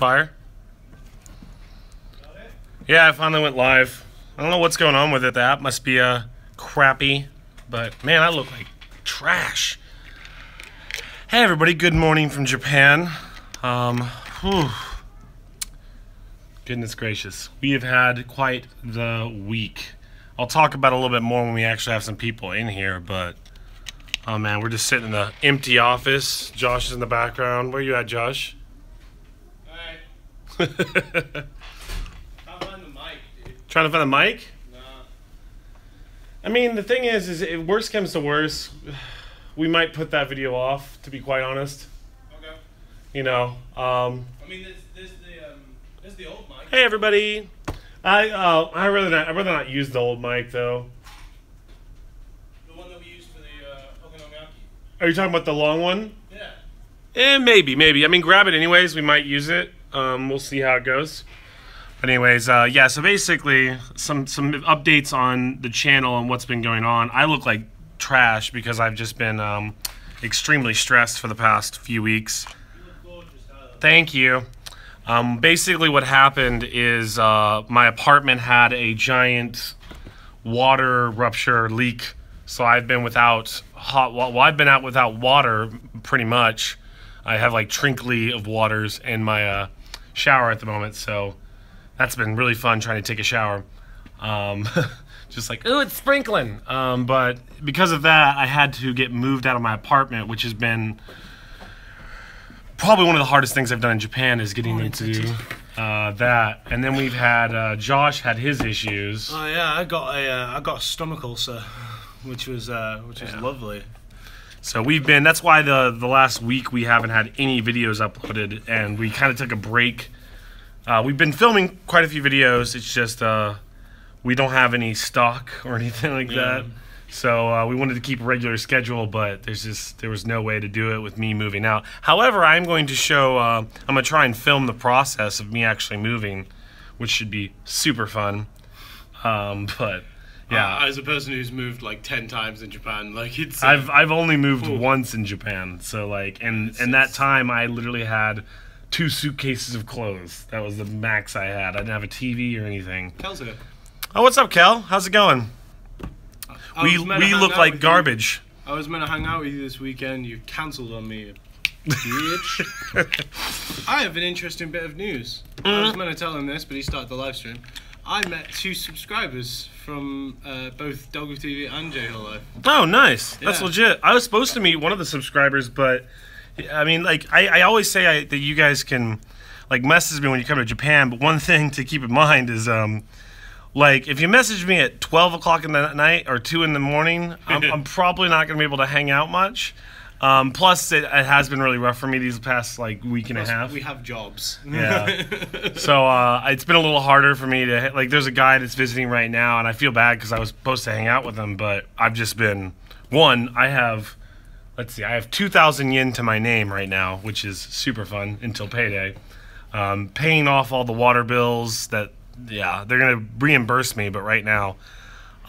Fire? Yeah, I finally went live. I don't know what's going on with it. The app must be crappy. But, man, I look like trash. Hey, everybody. Good morning from Japan. Goodness gracious. We have had quite the week. I'll talk about it a little bit more when we actually have some people in here, but... Oh, man, we're just sitting in the empty office. Josh is in the background. Where you at, Josh? Alright. Trying to find the mic, dude. Trying to find the mic? Nah. I mean, the thing is if worst comes to worst, we might put that video off, to be quite honest. Okay. You know, I mean, there's the old mic. Hey, everybody. I'd rather not use the old mic, though. The one that we used for the Okonomiyaki. Are you talking about the long one? Yeah. Maybe. I mean, grab it anyways. We might use it. We'll see how it goes. But anyways, yeah, so basically, some updates on the channel and what's been going on. I look like trash because I've just been extremely stressed for the past few weeks. You look gorgeous, Tyler. Thank you. Basically what happened is my apartment had a giant water rupture leak. So I've been without hot water. Well, I've been out without water pretty much. I have like trinkly of waters in my shower at the moment. So that's been really fun trying to take a shower. Just like, ooh, it's sprinkling. But because of that, I had to get moved out of my apartment, which has been probably one of the hardest things I've done in Japan is getting into that. And then we've had Josh had his issues. Oh yeah, I got a stomach ulcer, which was lovely. So we've been. That's why the last week we haven't had any videos uploaded, and we kind of took a break. We've been filming quite a few videos. It's just we don't have any stock or anything like that. So we wanted to keep a regular schedule, but there was no way to do it with me moving out. However, I'm going to show, I'm going to try and film the process of me actually moving, which should be super fun. But yeah, as a person who's moved like 10 times in Japan, like it's I've only moved once in Japan. So like, and that time I literally had 2 suitcases of clothes. That was the max I had. I didn't have a TV or anything. Kel's here. Oh, what's up, Kel? How's it going? We look like garbage. I was meant to hang out with you this weekend. You cancelled on me, bitch. I have an interesting bit of news. I was meant to tell him this, but he started the live stream. I met 2 subscribers from both DogaTV and J-Hill Live. Oh, nice. Yeah. That's legit. I was supposed to meet one of the subscribers, but I mean, like, I always say that you guys can like message me when you come to Japan, but one thing to keep in mind is like, if you message me at 12 o'clock in the night or 2 in the morning, I'm probably not going to be able to hang out much. Plus, it has been really rough for me these past, like, week and a half. We have jobs. Yeah. So, it's been a little harder for me to, like, there's a guy that's visiting right now, and I feel bad because I was supposed to hang out with him, but I've just been, I have 2,000 yen to my name right now, which is super fun until payday. Paying off all the water bills that, yeah, they're gonna reimburse me, but right now,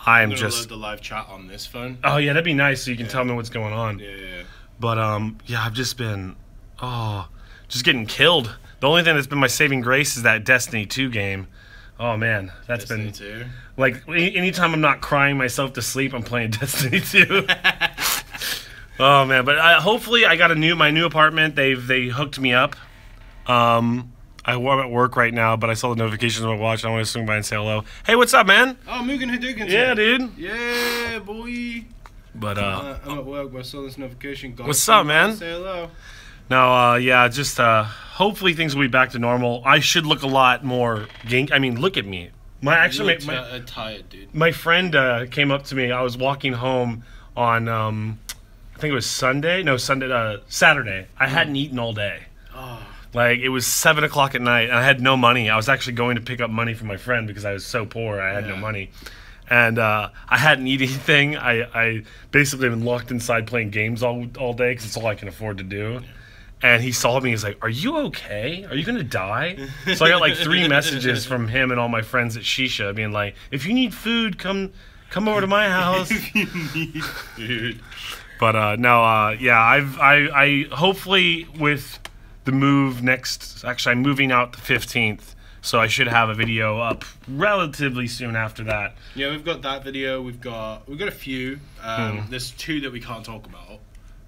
I'm just load the live chat on this phone. Oh yeah, that'd be nice, so you can tell me what's going on. Yeah. But yeah, I've just been, just getting killed. The only thing that's been my saving grace is that Destiny 2 game. Oh man, that's Destiny been 2. Like anytime I'm not crying myself to sleep, I'm playing Destiny 2. Oh man, but hopefully I got my new apartment. They hooked me up. I'm at work right now, but I saw the notifications on my watch. I want to swing by and say hello. Hey, what's up, man? Oh, Mugen Hadouken. Yeah, dude. Yeah, boy. But I'm at work, but I saw this notification. What's up, man? Say hello. No, yeah, just hopefully things will be back to normal. I should look a lot more I mean, look at me. Actually, tired, dude. My friend came up to me. I was walking home on I think it was Saturday. I hadn't eaten all day. Oh. Like, it was 7 o'clock at night, and I had no money. I was actually going to pick up money from my friend because I was so poor, I had no money. And I hadn't eaten anything. I basically been locked inside playing games all day because it's all I can afford to do. And he saw me, he's like, "Are you okay? Are you going to die?" So I got like 3 messages from him and all my friends at Shisha being like, "If you need food, come over to my house." If you need food. But no, yeah, I hopefully with the move next. Actually, I'm moving out the 15th, so I should have a video up relatively soon after that. Yeah, we've got that video. We've got a few. There's 2 that we can't talk about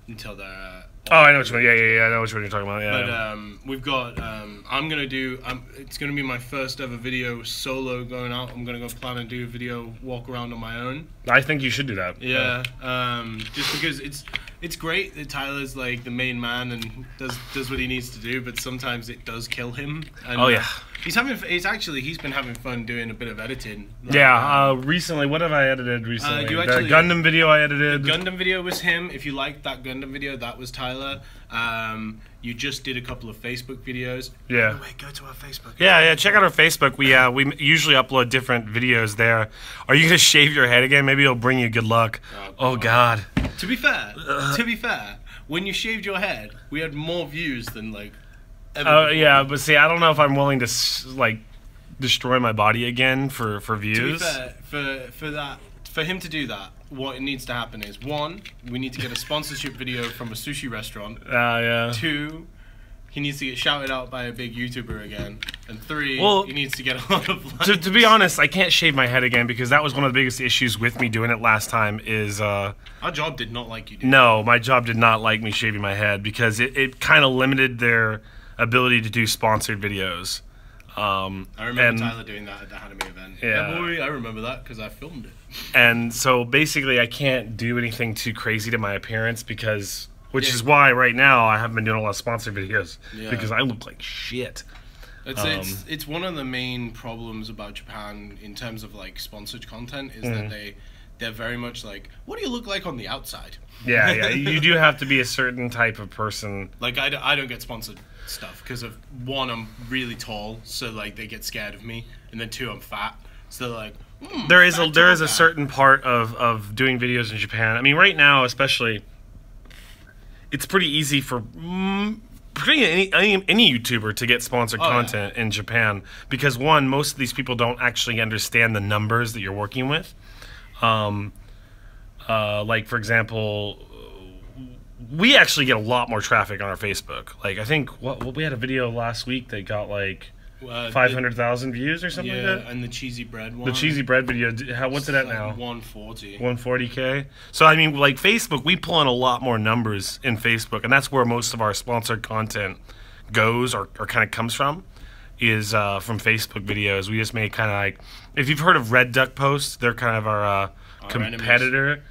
until they're. Oh, I know what you mean. Yeah. I know what you're talking about. Yeah. But we've got. I'm gonna do. It's gonna be my first ever video solo going out. I'm gonna go plan and do a video walk around on my own. I think you should do that. Yeah. Just because it's great that Tyler's like the main man and does what he needs to do, but sometimes it does kill him. And, oh yeah. He's been having fun doing a bit of editing. Like, yeah. Recently, what have I edited recently? The Gundam video I edited. The Gundam video was him. If you liked that Gundam video, that was Tyler. You just did a couple of Facebook videos. Yeah. By the way, go to our Facebook. Yeah. Check out our Facebook. We usually upload different videos there. Are you gonna shave your head again? Maybe it'll bring you good luck. Oh God. To be fair, when you shaved your head, we had more views than like. Yeah, but see, I don't know if I'm willing to like destroy my body again for views. To be fair, for him to do that, what needs to happen is 1, we need to get a sponsorship video from a sushi restaurant. Yeah. 2, he needs to get shouted out by a big YouTuber again. And 3, he needs to get a lot of likes. To be honest, I can't shave my head again because that was one of the biggest issues with me doing it last time is... Our job did not like you doing No, my job did not like me shaving my head because it kind of limited their ability to do sponsored videos. I remember Tyler doing that at the anime event. Yeah, boy, I remember that because I filmed it. And so basically I can't do anything too crazy to my appearance because... Which is why right now I haven't been doing a lot of sponsored videos because I look like shit. It's one of the main problems about Japan in terms of like sponsored content is that they're very much like, what do you look like on the outside? Yeah. You do have to be a certain type of person. Like I don't get sponsored stuff because of 1, I'm really tall, so like they get scared of me, and then 2, I'm fat, so they're like. There is a certain part of doing videos in Japan. I mean, right now especially. It's pretty easy for any YouTuber to get sponsored content in Japan because 1, most of these people don't actually understand the numbers that you're working with. Like for example, we actually get a lot more traffic on our Facebook. Like I think we had a video last week that got like 500,000 views or something like that. And the cheesy bread one. The cheesy bread video. What's it at now? 140. 140K. So I mean, like Facebook, we pull in a lot more numbers in Facebook, and that's where most of our sponsored content goes or kind of comes from. Is from Facebook videos. We just make kind of like, if you've heard of Red Duck Post, they're kind of our competitor. Enemies.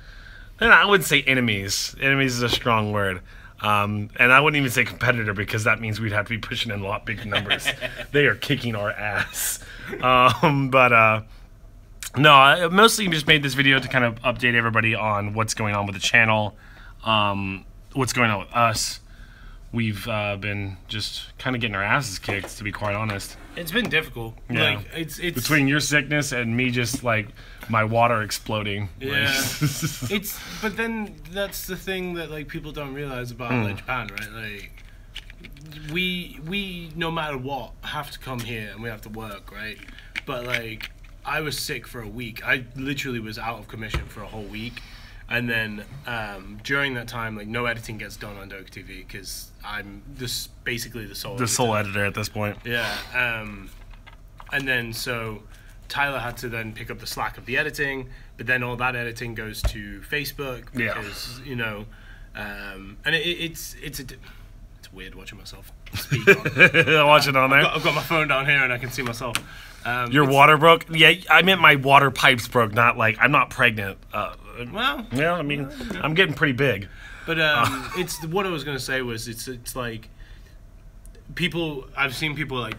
And I wouldn't say enemies. Enemies is a strong word. And I wouldn't even say competitor because that means we'd have to be pushing in a lot bigger numbers. They are kicking our ass. No, I mostly just made this video to kind of update everybody on what's going on with the channel, what's going on with us. We've been just kind of getting our asses kicked, to be quite honest. It's been difficult. Yeah. Like, it's between your sickness and me just like my water exploding. Yeah. But then that's the thing that like people don't realize about like, Japan, right? Like we no matter what have to come here and we have to work, right? But like I was sick for a week. I literally was out of commission for a whole week. And then during that time, like no editing gets done on DogaTV because I'm basically the sole editor at this point. Yeah. And then so Tyler had to then pick up the slack of the editing, but then all that editing goes to Facebook because you know, and it's weird watching myself speak. Watch it on there. I've got my phone down here and I can see myself. Your water broke? Yeah, I meant my water pipes broke. Not like I'm not pregnant. Well, yeah, I mean, I'm getting pretty big. But it's what I was gonna say was it's like people. I've seen people like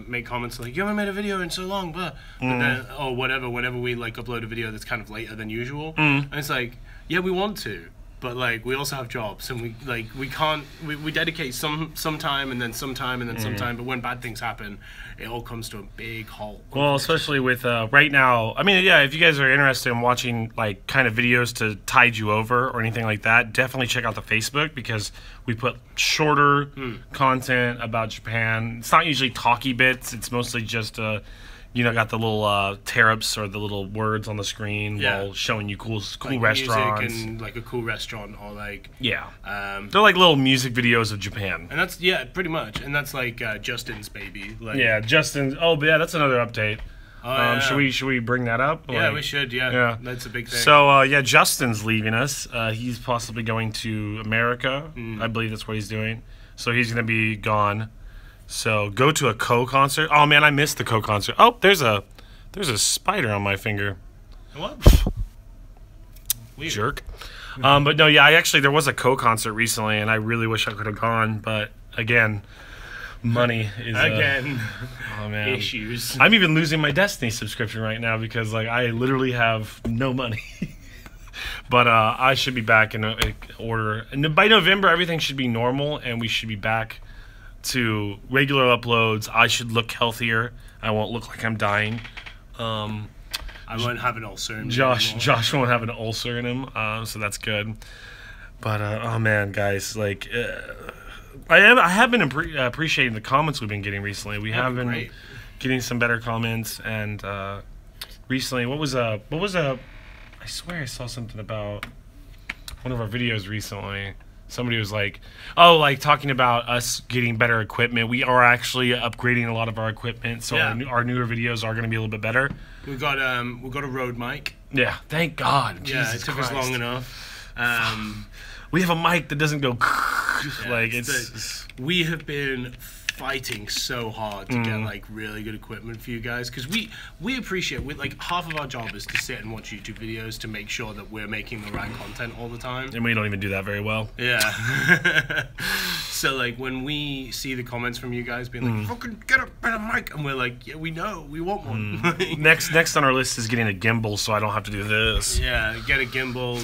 make comments like, "You haven't made a video in so long," but then whatever. Whenever we like upload a video that's kind of later than usual, and it's like, yeah, we want to, but like we also have jobs and we can't. We dedicate some time and then some time and then some time. But when bad things happen, it all comes to a big halt. Well, especially with right now. I mean, yeah, if you guys are interested in watching like kind of videos to tide you over or anything like that, definitely check out the Facebook because we put shorter content about Japan. It's not usually talky bits. It's mostly just got the little tear-ups or the little words on the screen while showing you cool like restaurants. music and like a cool restaurant or like... Yeah. They're like little music videos of Japan. And that's, pretty much. And that's like Justin's baby. Like, Yeah, Justin. Oh, but yeah, that's another update. Should we bring that up? Yeah, Like, we should. Yeah, that's a big thing. So Justin's leaving us. He's possibly going to America. I believe that's what he's doing. So he's gonna be gone. So go to a Co concert. Oh man, I missed the Co concert. Oh, there's a spider on my finger. What? Weird. Jerk. But no, yeah, there was a Co concert recently, and I really wish I could have gone, but again. Money is oh man, issues. I'm even losing my Destiny subscription right now because like I literally have no money. But I should be back in order. And by November, everything should be normal, and we should be back to regular uploads. I should look healthier. I won't look like I'm dying. I won't have an ulcer. Josh won't have an ulcer in him, so that's good. But oh man, guys, like. I have been appreciating the comments we've been getting recently. We have been getting some better comments, and recently, what was I swear I saw something about one of our videos recently. Somebody was like, "Oh, like talking about us getting better equipment. We are actually upgrading a lot of our equipment, so our newer videos are going to be a little bit better." We got a Rode mic. Yeah, thank God. Yeah, it took us long enough. We have a mic that doesn't go like we have been fighting so hard to get like really good equipment for you guys because we appreciate like half of our job is to sit and watch YouTube videos to make sure that we're making the right content all the time, and we don't even do that very well. Yeah. So like when we see the comments from you guys being like fucking get a better mic, and we're like, yeah, we know, we want one. Next on our list is getting a gimbal so I don't have to do this. Yeah, get a gimbal,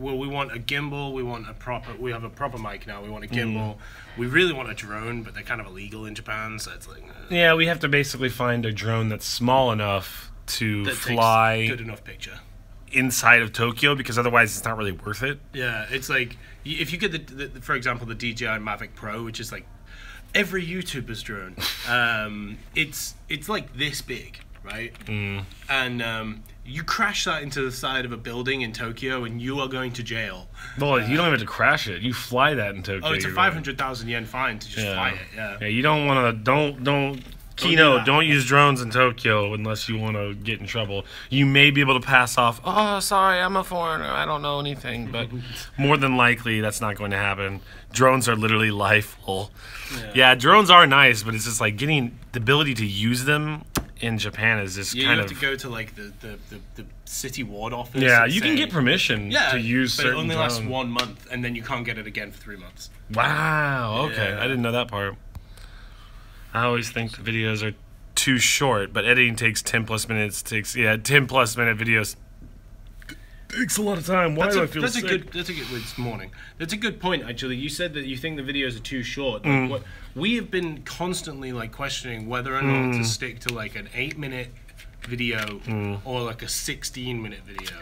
we want a gimbal, we have a proper mic now, we want a gimbal. We really want a drone, but they're kind of illegal in Japan, so it's like... Yeah, we have to basically find a drone that's small enough to fly... Takes good enough picture. Inside of Tokyo, because otherwise it's not really worth it. Yeah, it's like, if you get, for example, the DJI Mavic Pro, which is like every YouTuber's drone, it's like this big, right? And you crash that into the side of a building in Tokyo, and you are going to jail. Well, you don't even have to crash it. You fly that in Tokyo. Oh, it's a 500,000 yen fine to just fly it. Yeah. Yeah, you don't want to. Don't use drones in Tokyo unless you want to get in trouble. You may be able to pass off. Oh, sorry, I'm a foreigner. I don't know anything. But more than likely, that's not going to happen. Drones are literally lifeful. Yeah, drones are nice, but it's just like getting the ability to use them in Japan is just kind of... You have to go to like the city ward office. Yeah, you can get permission to use certain drones. But it only lasts 1 month, and then you can't get it again for 3 months. Wow, okay. Yeah. I didn't know that part. I always think the videos are too short, but editing takes 10 plus minutes. 10 plus minute videos takes a lot of time. Why do I feel sick? It's morning. That's a good point, actually. You said that you think the videos are too short. Like, we have been constantly like questioning whether or not to stick to like an 8-minute video or like a 16-minute video.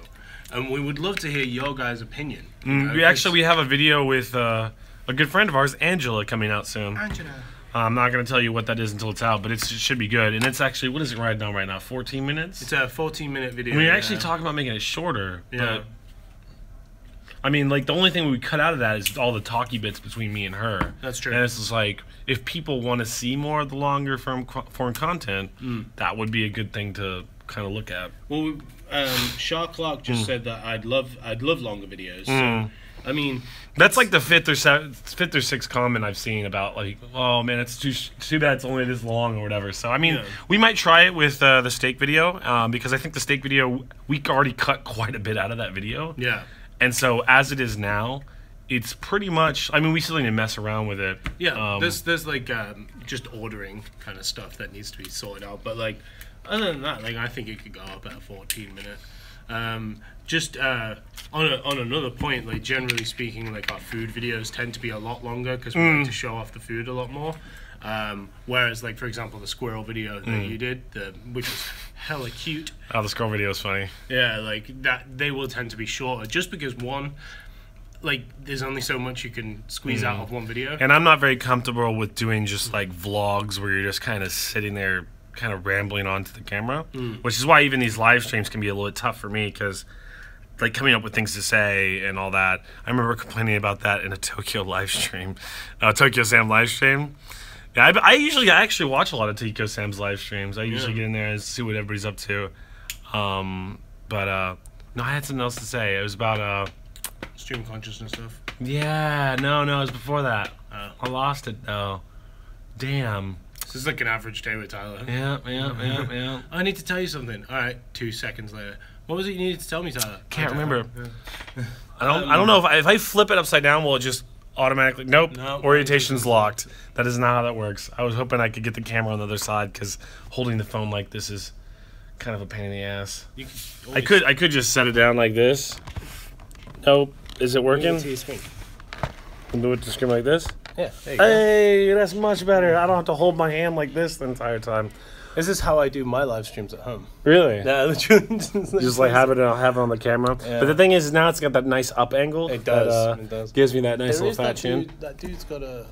And we would love to hear your guys' opinion. We have a video with a good friend of ours, Angela, coming out soon. Angela. I'm not going to tell you what that is until it's out, but it should be good. And it's actually, what is it right now? 14 minutes? It's a 14-minute video. We actually talk about making it shorter. Yeah. But, I mean, like, the only thing we cut out of that is all the talky bits between me and her. That's true. And it's just like, if people want to see more of the longer form content, that would be a good thing to kind of look at. Well, Shark Clark just said that I'd love longer videos. So, I mean, that's like the fifth or sixth comment I've seen about like, oh man, it's too bad it's only this long or whatever. So I mean, we might try it with the steak video because I think the steak video we already cut quite a bit out of that video. Yeah. And so as it is now, it's pretty much. I mean, we still need to mess around with it. Yeah. There's like just ordering kind of stuff that needs to be sorted out, but like other than that, like I think it could go up at a 14-minute. On another point, like generally speaking, like our food videos tend to be a lot longer because we like to show off the food a lot more. Whereas, like for example, the squirrel video that you did, which was hella cute. Oh, the squirrel video is funny. Yeah, like that. They will tend to be shorter just because like there's only so much you can squeeze out of one video. And I'm not very comfortable with doing just like vlogs where you're just kind of sitting there kind of rambling onto the camera, which is why even these live streams can be a little bit tough for me because like coming up with things to say and all that. I remember complaining about that in a Tokyo live stream, Tokyo Sam live stream. Yeah, I actually watch a lot of Tokyo Sam's live streams. I usually get in there and see what everybody's up to. No, I had something else to say. It was about Stream consciousness stuff. Yeah, no, it was before that. I lost it though. Damn. This is like an average day with Tyler. Yeah. I need to tell you something. All right, 2 seconds later. What was it you needed to tell me, Tyler? Can't remember. I don't know if I flip it upside down, will it just automatically? Nope. Orientation's locked. That is not how that works. I was hoping I could get the camera on the other side because holding the phone like this is kind of a pain in the ass. I could just set it down like this. Nope. Is it working? To your screen. Do it to screen like this. Yeah. There you go. Hey, that's much better. I don't have to hold my hand like this the entire time. This is how I do my live streams at home. Really? Yeah, literally. Just like have it on the camera. Yeah. But the thing is, now it's got that nice up angle. It does. It does. Gives me that nice little fat chin. That dude's got a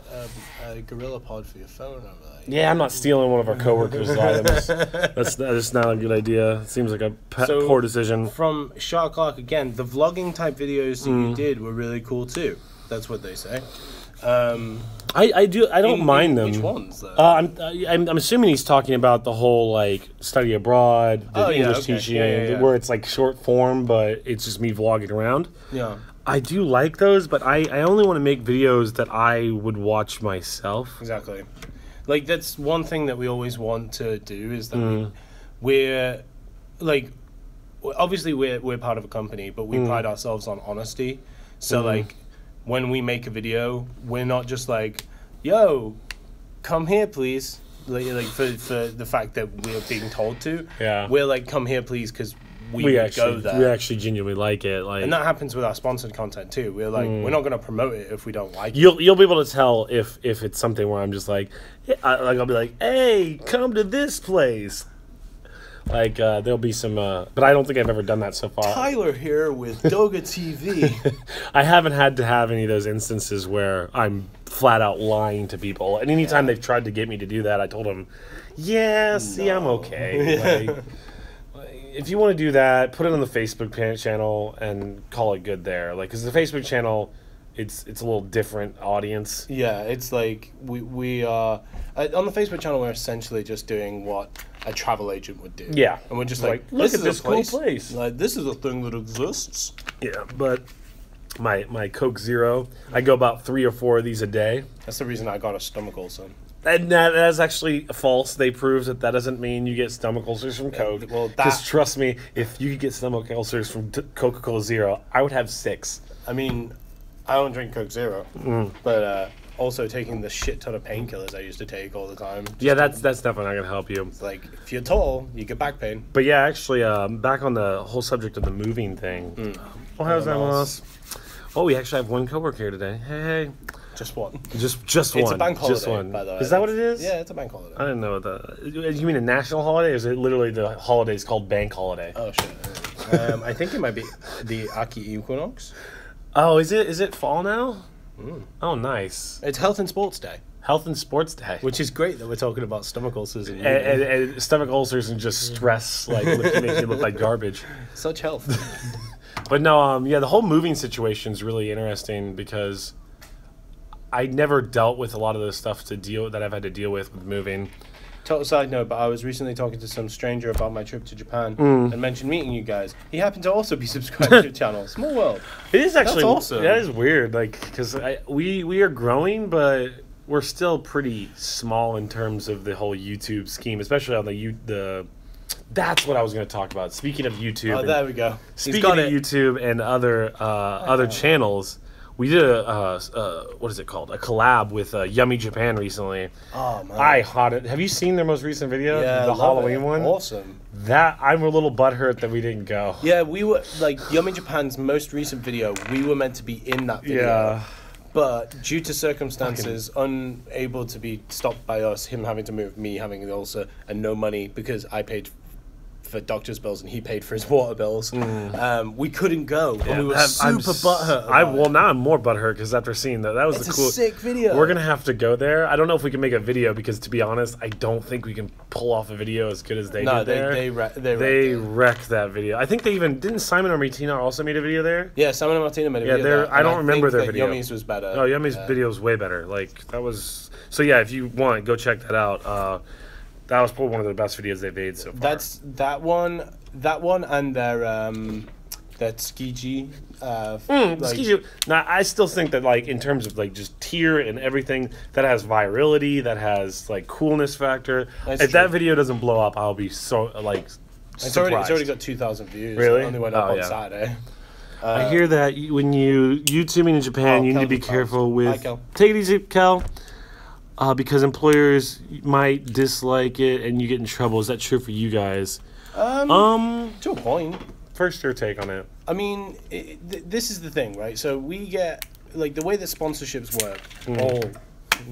Gorilla Pod for your phone over there. Yeah, I'm not stealing one of our coworkers' items. That's not a good idea. It seems like a poor decision. From Shark Clark again, the vlogging type videos that you did were really cool too. That's what they say. I don't mind them. Which ones though? I'm assuming he's talking about the whole like study abroad, the English teaching, where it's like short form, but it's just me vlogging around. Yeah. I do like those, but I only want to make videos that I would watch myself. Exactly. Like that's one thing that we always want to do is that we're like obviously we're part of a company, but we pride ourselves on honesty. So like when we make a video, we're not just like, yo, come here please, like for the fact that we're being told to. Yeah. We're like, come here please, because we actually go there. We actually genuinely like it. Like, and that happens with our sponsored content too. We're like, we're not going to promote it if we don't like it. You'll be able to tell if it's something where I'm just like, I'll be like, hey, come to this place. Like there'll be some, but I don't think I've ever done that so far. Tyler here with DogaTV. I haven't had to have any of those instances where I'm flat out lying to people. And anytime they've tried to get me to do that, I told them, I'm okay. Like, if you want to do that, put it on the Facebook channel and call it good there. Like, because the Facebook channel, it's a little different audience. Yeah, it's like we are on the Facebook channel. We're essentially just doing what a travel agent would do. Yeah, and we're just like look at this cool place. Like, this is a thing that exists. Yeah, but my Coke Zero, I go about 3 or 4 of these a day. That's the reason I got a stomach ulcer. And that is actually false. They proved that doesn't mean you get stomach ulcers from Coke. Well, because trust me, if you could get stomach ulcers from Coca-Cola Zero, I would have 6. I mean, I don't drink Coke Zero, but also taking the shit ton of painkillers I used to take all the time. Yeah, that's definitely not gonna help you. It's like, if you're tall, you get back pain. But yeah, actually, back on the whole subject of the moving thing. Well, how's that, Moss? Oh, we actually have one coworker here today. Hey. Just one. Just one. It's a bank holiday, just one. by the way. Is that what it is? Yeah, it's a bank holiday. I didn't know that. You mean a national holiday, or is it literally the holiday's called bank holiday? Oh, shit. I think it might be the Aki Equinox. Oh, is it fall now? Oh, nice. It's Health and Sports Day. Health and Sports Day. Which is great that we're talking about stomach ulcers. And stomach ulcers and just stress, like, making you look like garbage. Such health. But no, the whole moving situation is really interesting because I never dealt with a lot of the stuff that I've had to deal with moving. Total side note, but I was recently talking to some stranger about my trip to Japan and mentioned meeting you guys. He happened to also be subscribed to your channel. Small world. It is actually awesome. That is weird, like, because we are growing, but we're still pretty small in terms of the whole YouTube scheme, especially on the. That's what I was going to talk about. Speaking of YouTube, there we go. Speaking of YouTube and other channels. We did what is it called? A collab with Yummy Japan recently. Oh man! I hot it. Have you seen their most recent video? Yeah, the Halloween one. Awesome. That I'm a little butthurt that we didn't go. Yeah, we were like Yummy Japan's most recent video. We were meant to be in that video. Yeah. But due to circumstances, unable to be stopped by us, him having to move, me having the ulcer, and no money because I paid for doctor's bills, and he paid for his water bills. We couldn't go, and we were super butthurt. Well, now I'm more butthurt because after seeing that was It's the cool. a sick video. We're gonna have to go there. I don't know if we can make a video because, to be honest, I don't think we can pull off a video as good as they did there. They wrecked that video. I think they even didn't. Simon or Martina also made a video there. Yeah, Simon and Martina made a video. I don't remember their video. Yummy's was better. Oh, Yummy's video was way better. Like that was. So yeah, if you want, go check that out. That was probably one of the best videos they've made so far. That's that one, and their that Skiji. Skiji. Now I still think that like in terms of like just tier and everything that has virality, that has like coolness factor. If that video doesn't blow up, I'll be so like. It's already got 2,000 views. Really? It only went up on Saturday. I hear that when you YouTubing in Japan, you need to be careful with. Hi, Kel. Take it easy, Kel. Because employers might dislike it and you get in trouble. Is that true for you guys? To a point. First, your take on it. I mean, this is the thing, right? So we get, like, the way that sponsorships work.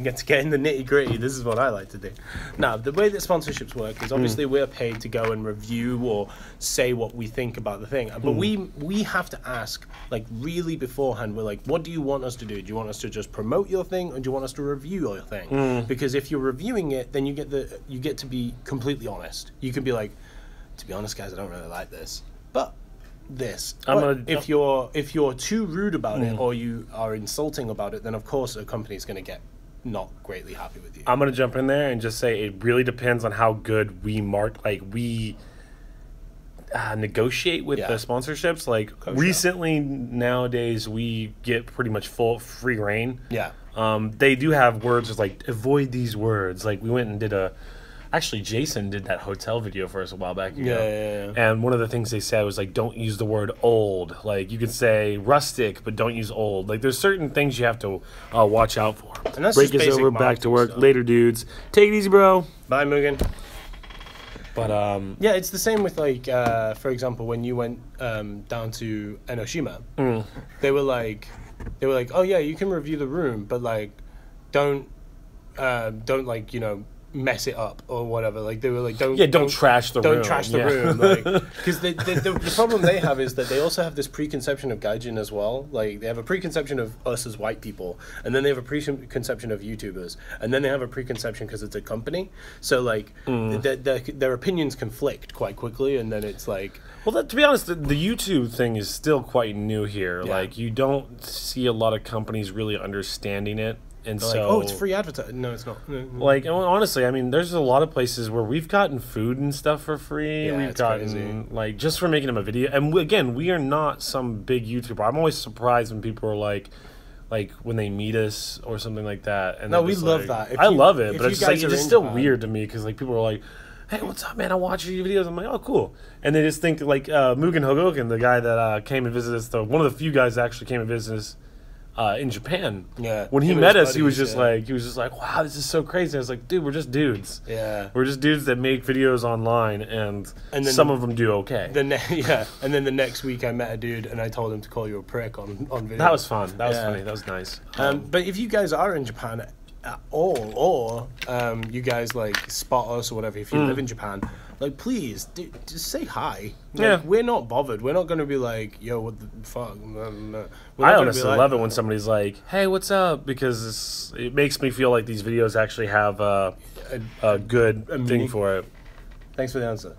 Get in the nitty gritty. This is what I like to do. Now, the way that sponsorships work is obviously we're paid to go and review or say what we think about the thing. But we have to ask, like, really beforehand. We're like, what do you want us to do? Do you want us to just promote your thing, or do you want us to review your thing? Because if you're reviewing it, then you get to be completely honest. You can be like, to be honest, guys, I don't really like this, but this. If you're too rude about it or you are insulting about it, then of course a company is going to get not greatly happy with you. I'm gonna jump in there and just say it really depends on how good we negotiate with the sponsorships. Like recently, nowadays we get pretty much full free reign. Yeah. They do have words just like avoid these words. Like we went and did actually Jason did that hotel video for us a while back ago. Yeah. And one of the things they said was like, don't use the word old. Like you could say rustic, but don't use old. Like there's certain things you have to watch out for. And that's Break is over, back to work. Stuff. Later, dudes. Take it easy, bro. Bye, Mugen. But yeah, it's the same with like, for example, when you went down to Enoshima, they were like, oh yeah, you can review the room, but like, don't like mess it up or whatever. Like they were like, don't trash the room. Don't trash the room. Like, because the problem they have is that they also have this preconception of gaijin as well. Like they have a preconception of us as white people, and then they have a preconception of YouTubers, and then they have a preconception because it's a company. So like their opinions conflict quite quickly, and then it's like. Well, to be honest, the YouTube thing is still quite new here. Yeah. Like you don't see a lot of companies really understanding it. And they're so, like, oh, it's free advertising. No, it's not. Like, honestly, I mean, there's a lot of places where we've gotten food and stuff for free. Yeah, we've gotten, crazy. Like, just for making them a video. And again, we are not some big YouTuber. I'm always surprised when people are like when they meet us or something like that. And no, we love that. I love it, but it's just, like, it's just still weird to me because, like, people are like, hey, what's up, man? I watch your videos. I'm like, oh, cool. And they just think, like, Mugen Hogoken, the guy that came and visited us, one of the few guys that actually came and visited us, in Japan. Yeah. When he met us, he was just like, wow, this is so crazy. I was like, dude, we're just dudes. Yeah. We're just dudes that make videos online, and then some of them do okay. And then the next week I met a dude and I told him to call you a prick on video. That was fun. That was funny. That was nice. But if you guys are in Japan at all, or you guys like spot us or whatever, if you live in Japan, like, please, just say hi. Like, we're not bothered. We're not going to be like, yo, what the fuck? I honestly love it when somebody's like, hey, what's up? Because it makes me feel like these videos actually have a good thing for it. Thanks for the answer.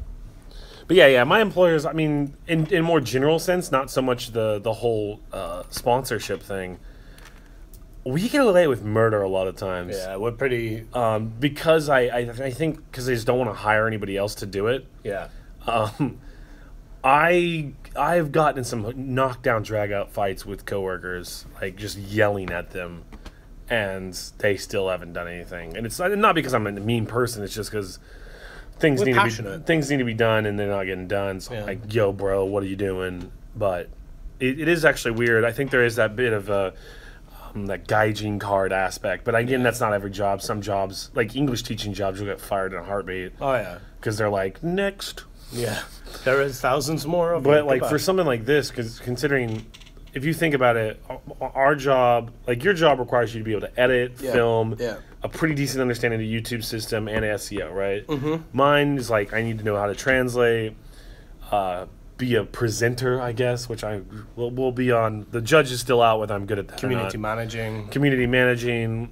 But yeah, my employers, I mean, in more general sense, not so much the whole sponsorship thing. We get away with murder a lot of times. Yeah, we're pretty... because I think because they just don't want to hire anybody else to do it. Yeah. I've gotten in some knockdown, drag-out fights with coworkers, like just yelling at them, and they still haven't done anything. And it's not because I'm a mean person. It's just because things need to be done, and they're not getting done. So I'm like, yo, bro, what are you doing? But it is actually weird. I think there is that bit of that gaijin card aspect, but again, that's not every job. Some jobs, like English teaching jobs, you'll get fired in a heartbeat. Oh yeah, because they're like, next. Yeah, there is thousands more of them. But like for something like this, because considering, if you think about it, our job, like your job requires you to be able to edit, film, a pretty decent understanding of the YouTube system and SEO, right? Mine is like I need to know how to translate, be a presenter, I guess, which I will be on. The judge is still out whether I'm good at that. Community managing. Community managing.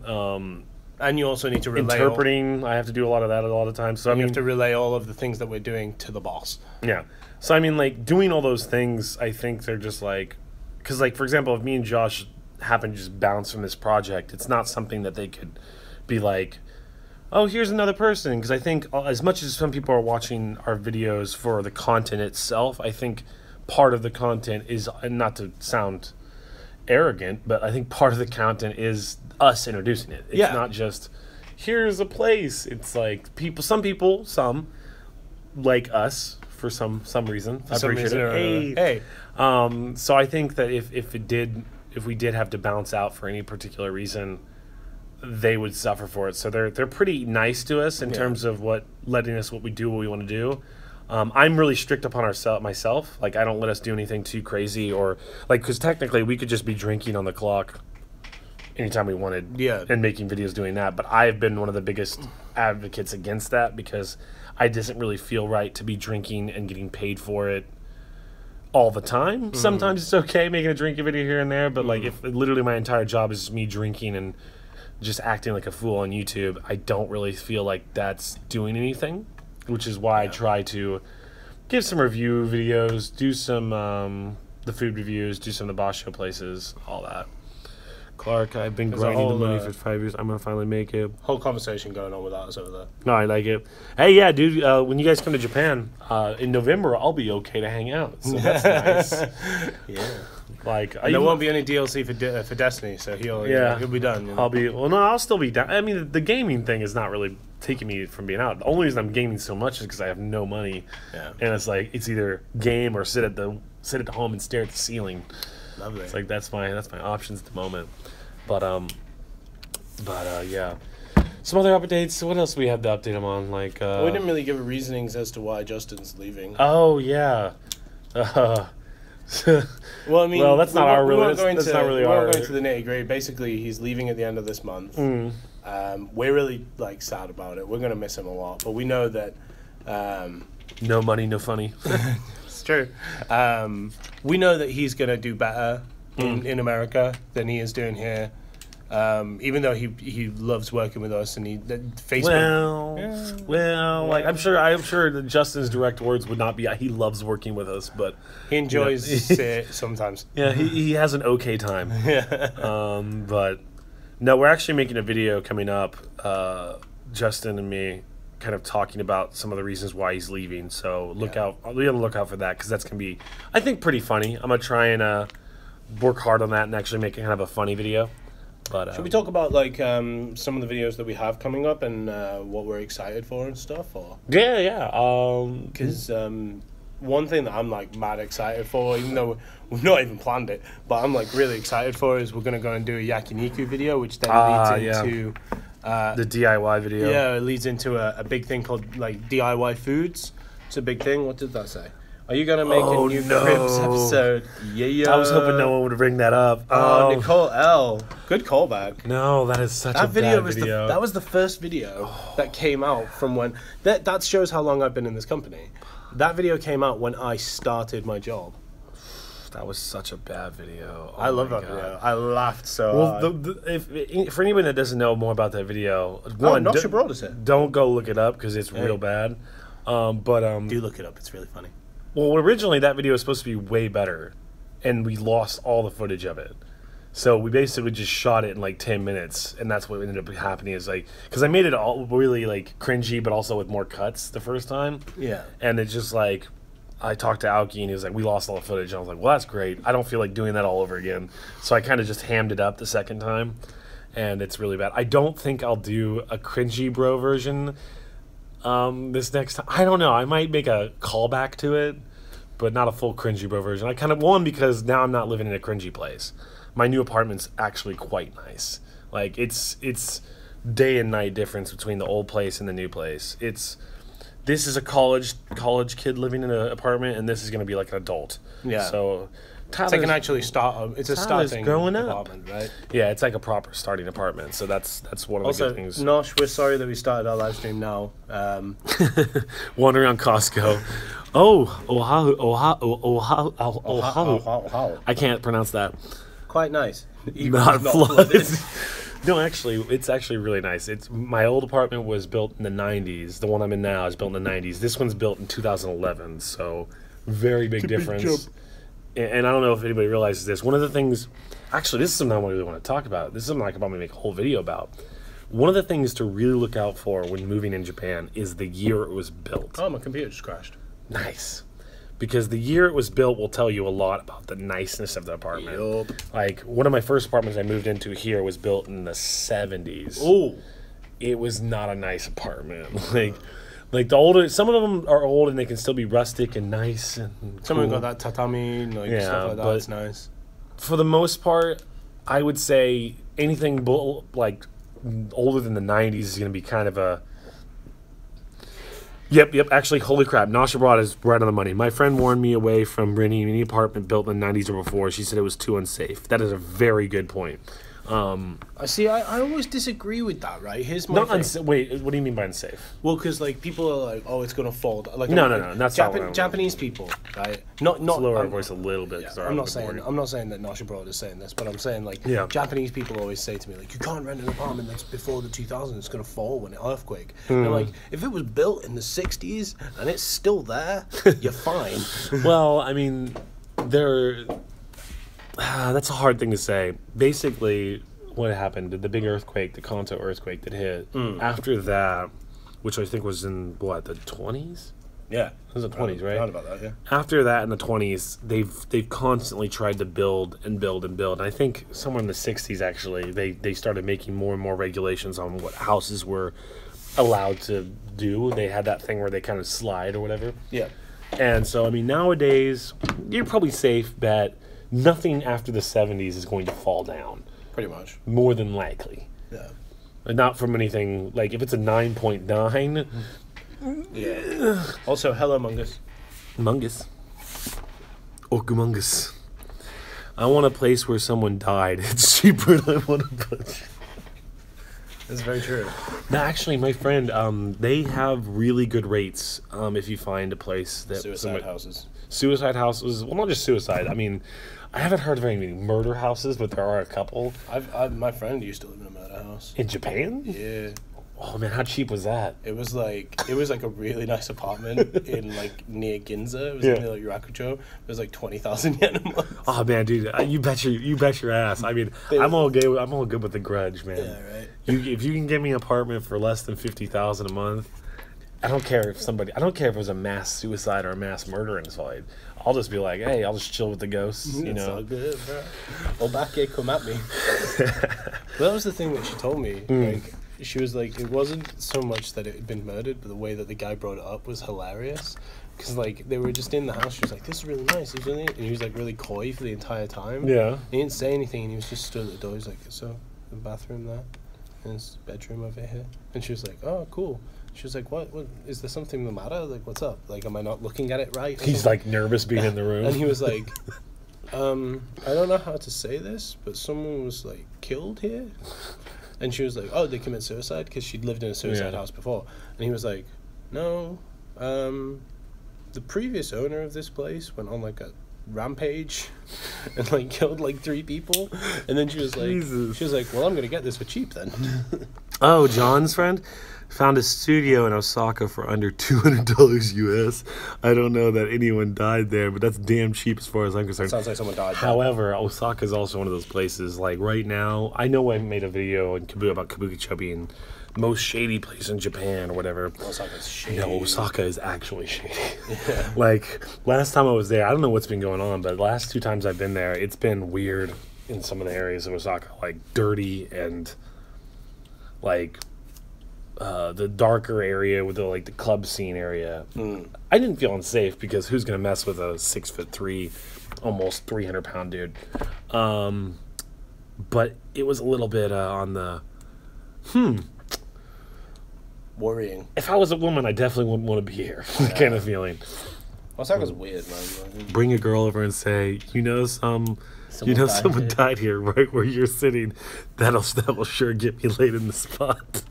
And you also need to relay interpreting. I have to do a lot of that a lot of times. So I mean, you have to relay all of the things that we're doing to the boss. Yeah. So I mean, like doing all those things, I think they're just like, because like for example, if me and Josh happen to just bounce from this project, it's not something that they could be like, oh, here's another person. Because I think as much as some people are watching our videos for the content itself, I think part of the content is, and not to sound arrogant, but I think part of the content is us introducing it. It's not just here's a place. It's like some people like us for some reason. I appreciate it. Hey. So I think that if we did have to bounce out for any particular reason, they would suffer for it. So they're pretty nice to us in terms of letting us what we want to do. I'm really strict upon myself. Like I don't let us do anything too crazy or like because technically we could just be drinking on the clock anytime we wanted. And making videos doing that. But I've been one of the biggest advocates against that because I doesn't really feel right to be drinking and getting paid for it all the time. Sometimes it's okay making a drinking video here and there, but like if literally my entire job is me drinking and just acting like a fool on YouTube, I don't really feel like that's doing anything, which is why I try to give some review videos, do some the food reviews, do some of the Boss Show places, all that. Clark, I've been grinding the money for 5 years. I'm gonna finally make it. Whole conversation going on with us over there. No, I like it. Hey, yeah, dude. When you guys come to Japan in November, I'll be okay to hang out. So that's nice. Like, there won't be any DLC for Destiny, so he'll be done. You know? I'll still be down. I mean, the gaming thing is not really taking me from being out. The only reason I'm gaming so much is because I have no money. And it's like it's either game or sit at home and stare at the ceiling. Lovely. It's like that's my options at the moment. But yeah. Some other updates. What else do we have to update them on? Like we didn't really give reasonings as to why Justin's leaving. Oh yeah. Well, I mean, that's not our really. That's not really our. We're going to the nitty-gritty. Basically, he's leaving at the end of this month. We're really like sad about it. We're gonna miss him a lot, but we know that. No money, no funny. It's true. We know that he's gonna do better in America than he is doing here. Even though he loves working with us and Facebook. Well, like I'm sure that Justin's direct words would not be he loves working with us, but he enjoys it sometimes. Yeah, he has an okay time. But no, we're actually making a video coming up, Justin and me, kind of talking about some of the reasons why he's leaving. So look out, be on the lookout for that because that's gonna be, I think, pretty funny. I'm gonna try and work hard on that and actually make it kind of a funny video. But should we talk about like some of the videos that we have coming up and what we're excited for and stuff? Or because one thing that I'm like mad excited for, even though we've not even planned it, but I'm like really excited for is we're gonna go and do a yakiniku video, which then leads into the DIY video. Yeah, it leads into a big thing called like DIY foods. It's a big thing. What did that say? Are you going to make a new Cribs episode? Yeah. I was hoping no one would bring that up. Oh, Nicole L. Good callback. No, that is such a bad video. That was the first video that came out from when... That shows how long I've been in this company. That video came out when I started my job. That was such a bad video. I love that video. I laughed so hard. For anyone that doesn't know more about that video... Nosha brought us it. Don't go look it up because it's real bad. Do look it up. It's really funny. Well, originally that video was supposed to be way better, and we lost all the footage of it. So we basically just shot it in like 10 minutes, and that's what ended up happening. Is like because I made it all really like cringy, but also with more cuts the first time. Yeah. And it's just like I talked to Aoki, and he was like, "We lost all the footage." And I was like, "Well, that's great. I don't feel like doing that all over again." So I kind of just hammed it up the second time, and it's really bad. I don't think I'll do a cringy bro version. This next time, I don't know. I might make a callback to it, but not a full cringy bro version. I kind of because now I'm not living in a cringy place. My new apartment's actually quite nice. Like it's day and night difference between the old place and the new place. This is a college kid living in an apartment, and this is gonna be like an adult. Yeah. So It's like an actually it's a Tyler's starting growing up. apartment, right? Yeah, it's like a proper starting apartment. So that's one of the Also, good things. Nosh, we're sorry that we started our live stream now. Wandering on Costco. Oh, Oahu. I can't pronounce that. Quite nice. Not flooded. No, actually, it's actually really nice. It's my old apartment was built in the 90s. The one I'm in now is built in the 90s. This one's built in 2011, so very big difference. And I don't know if anybody realizes this. One of the things, actually, this is something I really want to talk about. This is something I'm going to make a whole video about. One of the things to really look out for when moving in Japan is the year it was built. Oh, my computer just crashed. Nice. Because the year it was built will tell you a lot about the niceness of the apartment. Yup. Like, one of my first apartments I moved into here was built in the 70s. Oh. It was not a nice apartment. Like the older, some of them are old and they can still be rustic and nice. And Some of them cool. got that tatami, like Yeah, stuff like that. but- It's nice. For the most part, I would say anything like older than the 90s is going to be kind of a... Yep. Actually, holy crap. Nasha Broad is right on the money. My friend warned me away from renting any apartment built in the 90s or before. She said it was too unsafe. That is a very good point. I see. I always disagree with that. Right? Here's my thing. Wait, what do you mean by unsafe? Well, because like people are like, oh, it's gonna fall. Like No, that's not what I mean. Japanese people, right? Not Lower our I'm- voice a little bit. Yeah, 'cause they're I'm a not bit saying boring. I'm not saying that Nasha Broad is saying this, but I'm saying like Yeah. Japanese people always say to me like, you can't rent an apartment that's before the 2000s. It's gonna fall when it earthquake. Hmm. And I'm like, if it was built in the 60s and it's still there, you're fine. Well, I mean, that's a hard thing to say. Basically, what happened, the big earthquake, the Kanto earthquake that hit, after that, which I think was in, what, the 20s? Yeah, It was the 20s, right? Heard about that, yeah. After that, in the 20s, they've constantly tried to build and build and build. And I think somewhere in the 60s, actually, they started making more and more regulations on what houses were allowed to do. They had that thing where they kind of slide or whatever. Yeah. And so, I mean, nowadays, you're probably safe bet nothing after the 70s is going to fall down. Pretty much. More than likely. Yeah. Not from anything, like, if it's a 9.9, Yeah. Also, hello, Mungus. Mungus. Okumungus. I want a place where someone died. It's cheaper than I want to put. That's very true. No, actually, my friend, they have really good rates if you find a place that... Suicide houses. Suicide houses. Well, not just suicide. I mean, I haven't heard of very many murder houses, but there are a couple. My friend used to live in a murder house. In Japan? Yeah. Oh, man, how cheap was that? It was like a really nice apartment in like near Ginza. It was Yeah. near like Rakucho. It was like 20,000 yen a month. Oh, man, dude, you bet your ass. I mean, I'm all good with the grudge, man. Yeah, right. If you can get me an apartment for less than $50,000 a month, I don't care if it was a mass suicide or a mass murder inside. I'll just be like, hey, I'll just chill with the ghosts, you It's know. all good, bro. Obake, come at me. But that was the thing that she told me. Like, she was like, it wasn't so much that it had been murdered, but the way that the guy brought it up was hilarious. Because, like, they were just in the house. She was like, this is really nice, isn't it? And he was, like, really coy for the entire time. Yeah. He didn't say anything, and he was just stood at the door. He's like, so, the bathroom there, and his bedroom over here. And she was like, oh, cool. She was like, what, is there something the matter? Like, what's up? Like, am I not looking at it right? or He's, something?" like, nervous being in the room. And he was like, I don't know how to say this, but someone was, like, killed here. And she was like, oh, they commit suicide? Because she'd lived in a suicide house before. And he was like, no, the previous owner of this place went on, like, a rampage and, like, killed, like, 3 people. And then she was like, Jesus. well, I'm going to get this for cheap then. Oh, John's friend found a studio in Osaka for under $200 US. I don't know that anyone died there, but that's damn cheap as far as I'm concerned. Sounds like someone died. However, Osaka is also one of those places, like right now, I know I made a video in about Kabukicho being the most shady place in Japan or whatever. Osaka's shady. No, Osaka is actually shady. Yeah. Like, last time I was there, I don't know what's been going on, but the last 2 times I've been there, it's been weird in some of the areas of Osaka, like dirty and like the darker area with the club scene area. I didn't feel unsafe because who's gonna mess with a 6'3", almost 300-pound dude? But it was a little bit on the worrying. If I was a woman, I definitely wouldn't want to be here. Kind of feeling. Osaka's weird, man. Bring a girl over and say, someone died here right where you're sitting. That will sure get me laid in the spot.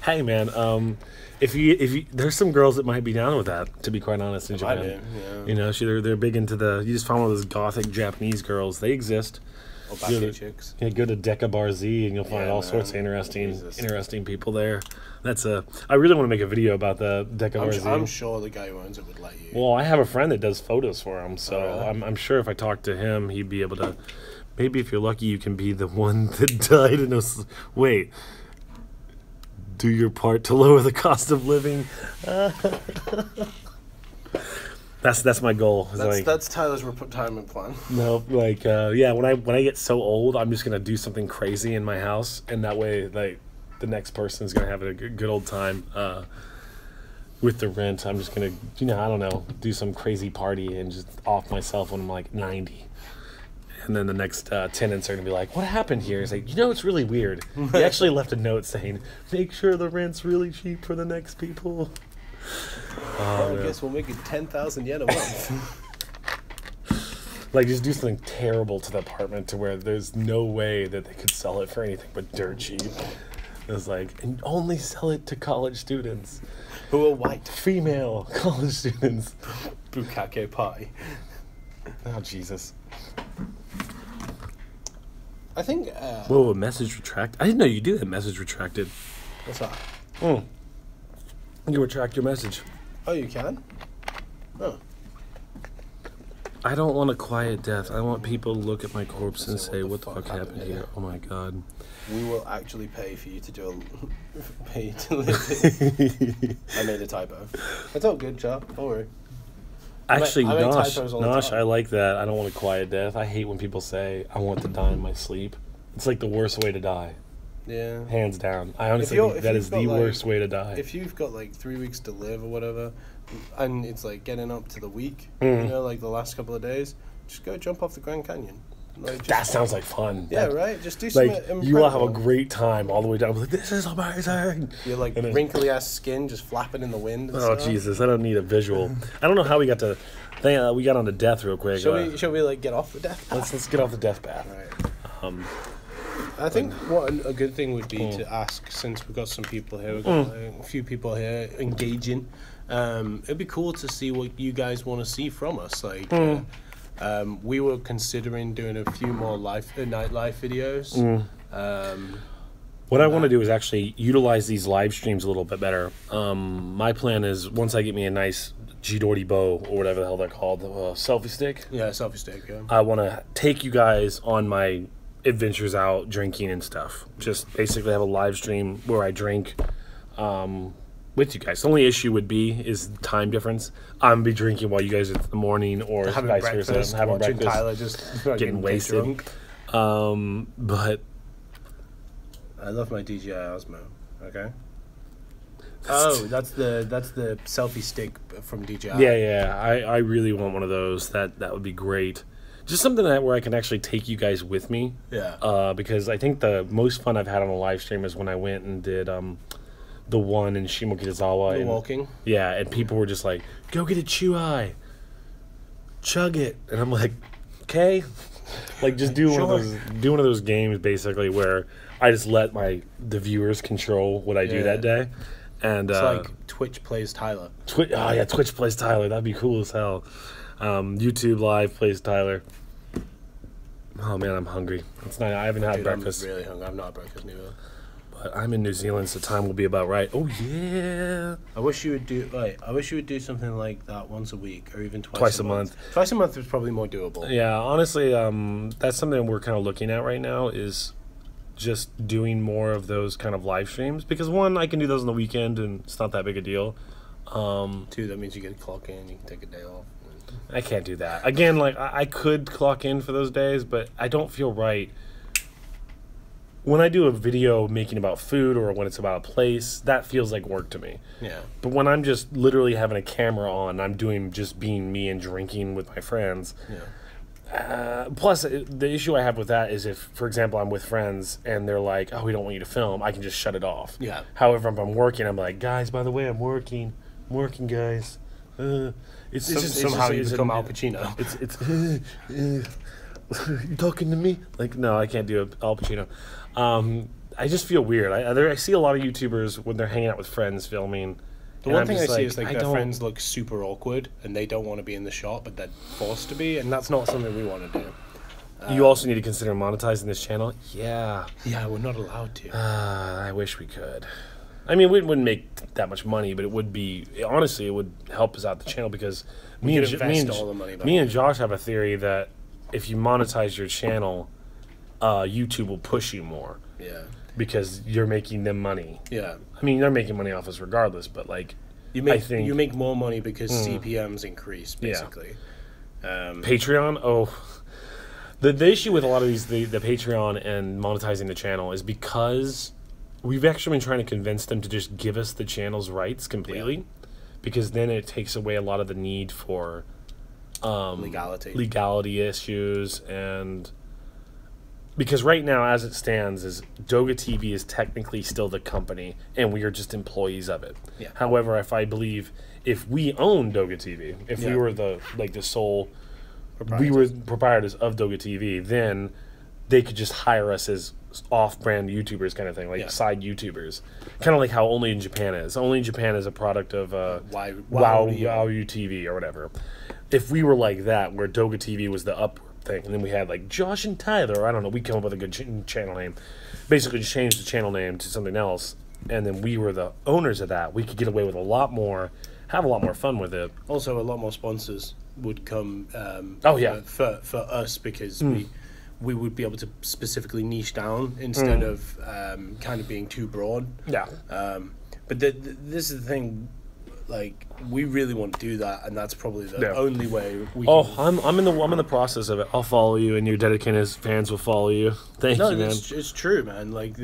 Hey, man. If you, there's some girls that might be down with that. To be quite honest, in Japan, they're big into you just find one of those gothic Japanese girls. They exist. Chicks. Go to Deca Bar Z and you'll find all sorts of interesting people there. I really want to make a video about the Deca Bar Z. I'm sure the guy who owns it would let you. Well, I have a friend that does photos for him, so I'm sure if I talk to him, he'd be able to. Maybe if you're lucky, you can be the one that died in a. Wait. Do your part to lower the cost of living. That's my goal. That's Tyler's retirement plan. No, when I get so old, I'm just gonna do something crazy in my house, and that way, the next person's gonna have a good old time with the rent. I'm just gonna, I don't know, do some crazy party and just off myself when I'm like 90. And then the next tenants are going to be like, what happened here? It's like, it's really weird. He actually left a note saying, make sure the rent's really cheap for the next people. I guess we'll make it 10,000 yen a month. Just do something terrible to the apartment to where there's no way that they could sell it for anything but dirt cheap. It's and only sell it to college students. Who are white. Female college students. Bukake party. Oh, Jesus. I think. Whoa, a message retract? I didn't know you do that. Message retracted. What's that? You retract your message. Oh, you can? Oh. I don't want a quiet death. I want people to look at my corpse and say, what the fuck happened here? Oh my god. We will actually pay for you to do pay to live. I made a typo. It's all good, Joe. Don't worry. Actually, Nosh, I like that. I don't want a quiet death. I hate when people say, I want to die in my sleep. It's the worst way to die. Yeah. Hands down. I honestly think that is the worst way to die. If you've got 3 weeks to live or whatever, and it's getting up to the week, the last couple of days, just go jump off the Grand Canyon. That sounds like fun. Yeah, right? Just do something incredible. You will have a great time all the way down. This is amazing. Your wrinkly-ass skin just flapping in the wind and stuff. Jesus, I don't need a visual. I don't know how we got to... we got on to death real quick. Shall we get off the death path? Let's get off the death path. Right. I think what a good thing would be to ask, since we've got some people here, we've got a few people here engaging, it'd be cool to see what you guys want to see from us. We were considering doing a few more nightlife videos. What I want to do is actually utilize these live streams a little bit better. My plan is, once I get me a nice Jidori bow, or whatever the hell they're called, selfie stick. Yeah, selfie stick, yeah. I want to take you guys on my adventures out drinking and stuff. Just basically have a live stream where I drink with you guys. The only issue would be is time difference. I'm gonna be drinking while you guys are in the morning, or having vice breakfast, versa. Having watching breakfast, Tyler just getting wasted. But I love my DJI Osmo. Okay. Oh, that's the selfie stick from DJI. Yeah. I really want one of those. That would be great. Just something where I can actually take you guys with me. Yeah. Because I think the most fun I've had on a live stream is when I went and did the one in Shimokitazawa. The walking. Yeah, and people were just like, "Go get a chew-eye, chug it," and I'm like, "Okay." Just do one of those games basically where I just let the viewers control what I do that day. And it's Twitch plays Tyler. Twitch plays Tyler. That'd be cool as hell. YouTube Live plays Tyler. Oh man, I'm hungry. I haven't had breakfast. I'm really hungry. I've not had breakfast neither. But I'm in New Zealand, so time will be about right. Oh yeah. I wish you would do something like that once a week, or even twice a month. Twice a month is probably more doable. Yeah, honestly, that's something we're kind of looking at right now, is just doing more of those kind of live streams, because one, I can do those on the weekend and it's not that big a deal. Two, that means you get a clock in, you can take a day off. I can't do that. Again, I could clock in for those days, but I don't feel right. When I do a video making about food, or when it's about a place, that feels like work to me. Yeah. But when I'm just literally having a camera on, I'm doing just being me and drinking with my friends. Yeah. Plus, the issue I have with that is if, for example, I'm with friends and they're like, "Oh, we don't want you to film," I can just shut it off. Yeah. However, if I'm working, I'm like, "Guys, by the way, I'm working, guys." It's just somehow you become Al Pacino. You talking to me? Like, no, I can't do Al Pacino. I just feel weird. I see a lot of YouTubers when they're hanging out with friends filming. The one thing I see is like their friends look super awkward and they don't want to be in the shot, but they're forced to be, and that's not something we want to do. You also need to consider monetizing this channel. Yeah. Yeah, we're not allowed to. I wish we could. I mean, we wouldn't make that much money, but it would be, honestly, it would help us out the channel because me and Josh have a theory that if you monetize your channel, YouTube will push you more. Yeah. Because you're making them money. Yeah. I mean, they're making money off us regardless, but like, you make more money because CPMs increase, basically. Yeah. Patreon, the issue with a lot of these, the Patreon and monetizing the channel is because we've actually been trying to convince them to just give us the channel's rights completely, because then it takes away a lot of the need for legality issues, and because right now, as it stands, is DogaTV is technically still the company, and we are just employees of it. Yeah. However, if we own DogaTV, if we were the sole proprietors of DogaTV, then they could just hire us as off-brand YouTubers, kind of thing, like side YouTubers, kind of like how Only in Japan is. Only in Japan is a product of Wow TV or whatever. If we were like that, where DogaTV was the upward thing, and then we had like Josh and Tyler, I don't know, we come up with a good channel name, basically just change the channel name to something else, and then we were the owners of that, we could get away with a lot more, have a lot more fun with it. Also, a lot more sponsors would come for us, because we would be able to specifically niche down instead of kind of being too broad. Yeah. But this is the thing, like, we really want to do that, and that's probably the only way we can... I'm in the process of it. I'll follow you, and your dedicated fans will follow you. Thank you, man. It's true, man. Like,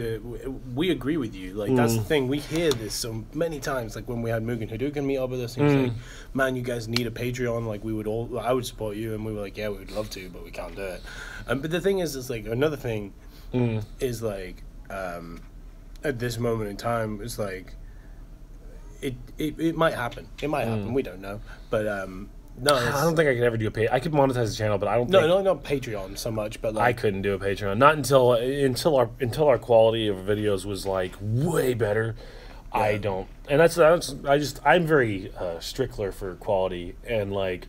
we agree with you. Like, that's the thing. We hear this so many times. Like, when we had Mugen Hadouken meet up with us, and he's like, man, you guys need a Patreon. Like, I would support you, and we were like, yeah, we would love to, but we can't do it. But the thing is like, another thing is like, at this moment in time, it's like, it might happen. It might happen. We don't know. But no, I don't think I could ever do a pay. I could monetize the channel, but I don't. No, not Patreon so much. But like, I couldn't do a Patreon. Not until our quality of videos was like way better. Yeah. I don't, and I'm very stickler for quality, and like,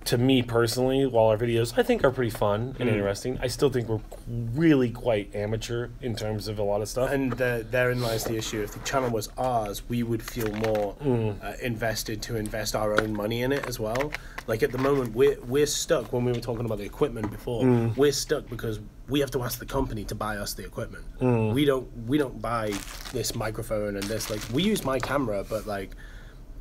to me personally, while our videos I think are pretty fun and interesting, I still think we're really quite amateur in terms of a lot of stuff. And therein lies the issue. If the channel was ours, we would feel more invested to invest our own money in it as well. Like, at the moment, we're stuck. When we were talking about the equipment before, we're stuck because we have to ask the company to buy us the equipment. We don't buy this microphone and this. Like, we use my camera, but like,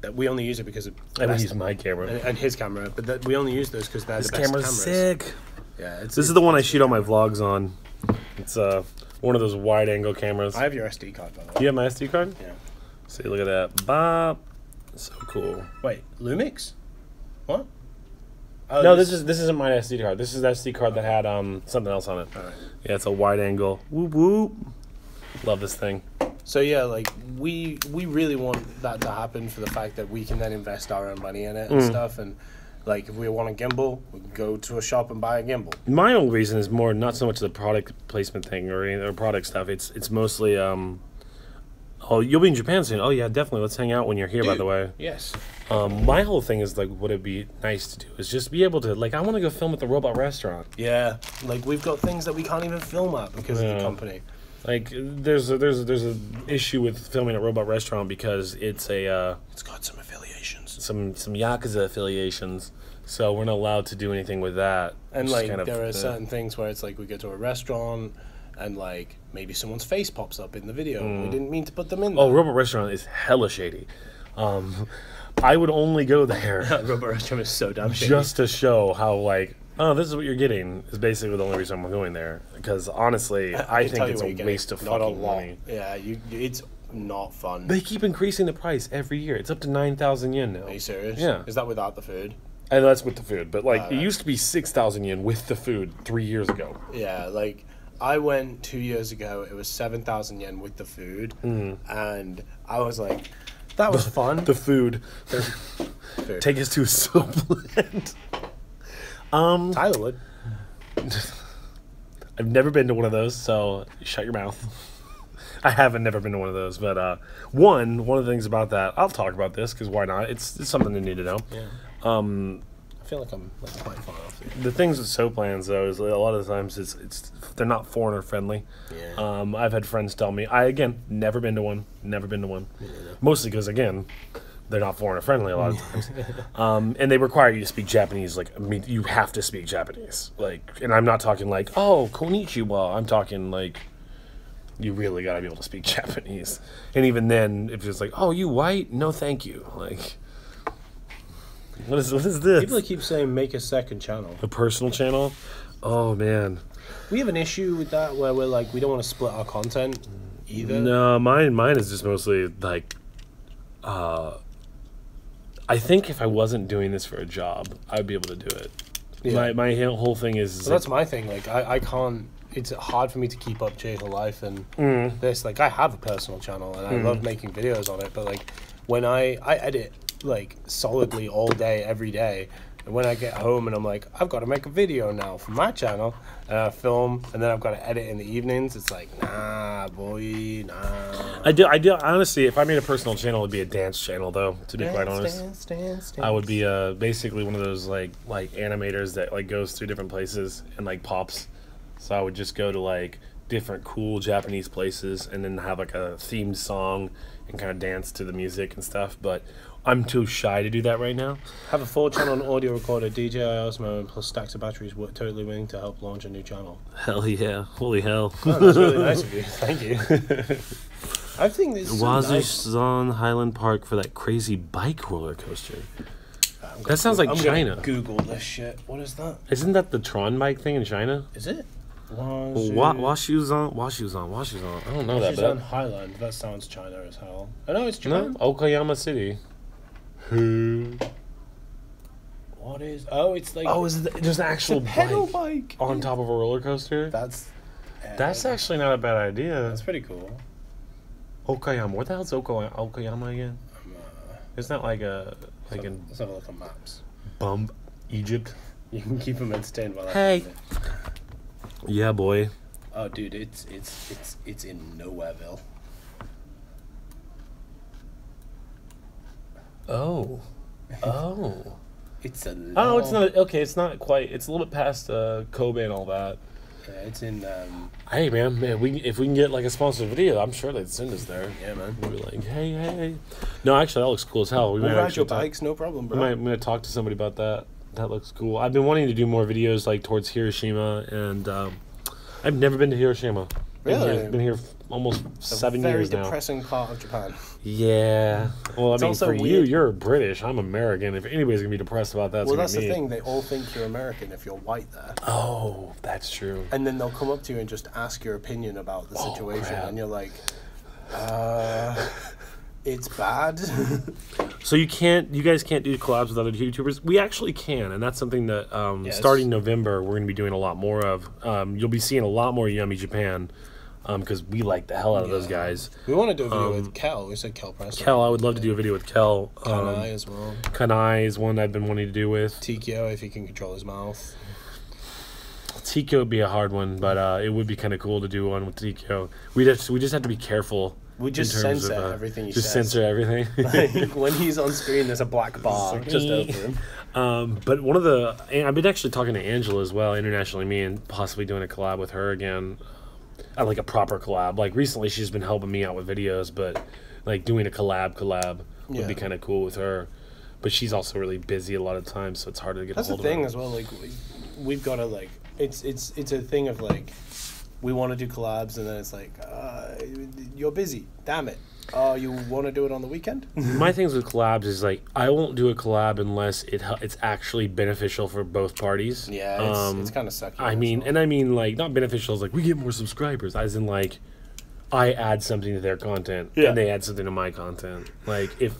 that we only use it because I use my camera and his camera, but that we only use those because they're the best cameras. This camera's sick. Yeah, this is the one I shoot all my vlogs on. It's one of those wide-angle cameras. I have your SD card, by the way. You have my SD card? Yeah. See, look at that. Bop. So cool. Wait, Lumix? What? Oh, no, this isn't my SD card. This is the SD card that had something else on it. All right. Yeah, it's a wide-angle. Whoop whoop. Love this thing. So yeah, like, we really want that to happen for the fact that we can then invest our own money in it and stuff. And like, if we want a gimbal, we can go to a shop and buy a gimbal. My only reason is more not so much the product placement thing or any other product stuff. It's mostly oh, you'll be in Japan soon. Oh yeah, definitely. Let's hang out when you're here. Dude, by the way. Yes. My whole thing is like, what it'd be nice to do is just be able to, like, I want to go film at the robot restaurant. Yeah, like, we've got things that we can't even film at because of the company. Like, there's a issue with filming at Robot Restaurant because it's got some affiliations, some Yakuza affiliations, so we're not allowed to do anything with that. And like, there are certain things where it's like, we go to a restaurant and like, maybe someone's face pops up in the video. We didn't mean to put them in there. Oh, Robot Restaurant is hella shady. I would only go there. Robot Restaurant is so damn shady. Just to show how, like, oh, this is what you're getting, is basically the only reason I'm going there. Because honestly, I think it's a waste of fucking money. Yeah, it's not fun. They keep increasing the price every year. It's up to 9,000 yen now. Are you serious? Yeah. Is that without the food? And that's with the food. But like, it used to be 6,000 yen with the food 3 years ago. Yeah, like, I went 2 years ago. It was 7,000 yen with the food, and I was like, that was fun. The food. take us to a Soapland. Tyler would. I've never been to one of those, so shut your mouth. I haven't never been to one of those, but one of the things about that, I'll talk about this because why not? It's something you need to know. Yeah. I feel like I'm quite far off here. The things with Soaplands though is a lot of the times they're not foreigner friendly. Yeah. I've had friends tell me never been to one. Yeah. Mostly because again, they're not foreigner friendly a lot of times. And they require you to speak Japanese. Like, I mean, you have to speak Japanese. Like, and I'm not talking like, oh, konnichiwa. I'm talking like, you really got to be able to speak Japanese. And even then, if it's like, oh, you white? No, thank you. Like, what is this? People keep saying make a second channel. A personal channel? Oh, man. We have an issue with that where we're like, we don't want to split our content either. No, mine is just mostly like, I think if I wasn't doing this for a job, I'd be able to do it. Yeah. My whole thing is... So that's my thing. Like, I can't... It's hard for me to keep up Jay's life and this. Like, I have a personal channel and I love making videos on it. But, like, when I edit, like, solidly all day, every day. And when I get home and I'm like, I've got to make a video now for my channel. And I film and then I've got to edit in the evenings. It's like, nah, boy, nah. I do. Honestly, if I made a personal channel, it would be a dance channel, though, to be quite honest. Dance. I would be basically one of those, like animators that, like, goes through different places and, like, pops. So I would just go to, like, different cool Japanese places and then have, like, a themed song and kind of dance to the music and stuff. But I'm too shy to do that right now. Have a 4-channel audio recorder, DJI Osmo, plus stacks of batteries. We're totally willing to help launch a new channel. Hell yeah. Holy hell. Oh, that's really nice of you. Thank you. I think this is so nice. Wazoo Highland Park for that crazy bike roller coaster. That sounds like China. I'm Google this shit. What is that? Isn't that the Tron bike thing in China? Is it? Washuzan. I don't know that. Washuzan Highland. That sounds China as hell. I know it's Japan. No, Okayama City. Who? What is? Oh, it's like. Oh, is it just an actual pedal bike on top of a roller coaster? That's actually not a bad idea. That's pretty cool. Okayama. What the hell's Okayama again? Isn't that like a Let's have a look on maps. Bum Egypt? You can keep them entertained while I Hey. Yeah, boy. Oh, dude, it's in Nowhereville. Oh. It's a. Oh, it's not okay. It's not quite. It's a little bit past Kobe and all that. Yeah, it's in. Hey, man, if we can get like a sponsored video, I'm sure they'd send us there. Yeah, man. We'll be like, hey. No, actually, that looks cool as hell. We'll ride your bikes, no problem, bro. I'm gonna talk to somebody about that. That looks cool. I've been wanting to do more videos like towards Hiroshima, and I've never been to Hiroshima. Really? Been here almost 7 years now. Very depressing part of Japan. Yeah. Well, I mean, for weird. you, you're British. I'm American. If anybody's gonna be depressed about that, Well, that's the thing. They all think you're American if you're white there. Oh, that's true. And then they'll come up to you and just ask your opinion about the situation, crap. and you're like, it's bad. So you guys can't do collabs with other YouTubers. We actually can, and that's something that starting November we're gonna be doing a lot more of. You'll be seeing a lot more Yummy Japan. Because we like the hell out of those guys. We want to do a video with Kel. We said Kel Preston. Kel, I would love to do a video with Kel. Kanai as well. Kanai is one I've been wanting to do with. Tikyo, if he can control his mouth. Tikyo would be a hard one, but it would be kind of cool to do one with Tikyo. We just have to be careful. We just censor everything he says. Just censor everything. Like, when he's on screen, there's a black bar just over him. But one of the... I've been actually talking to Angela as well, internationally, me, and possibly doing a collab with her again. Like a proper collab. Like recently she's been helping me out with videos, but like doing a collab would be kind of cool with her. But she's also really busy a lot of times, so it's hard to get a hold of her. That's the thing as well. Like we've got to like it's a thing of like we want to do collabs and then it's like you're busy. Damn it. You want to do it on the weekend? My things with collabs is like I won't do a collab unless it's actually beneficial for both parties. Yeah, it's kind of sucky. I mean like not beneficial as like we get more subscribers, as in like I add something to their content and they add something to my content. Like if,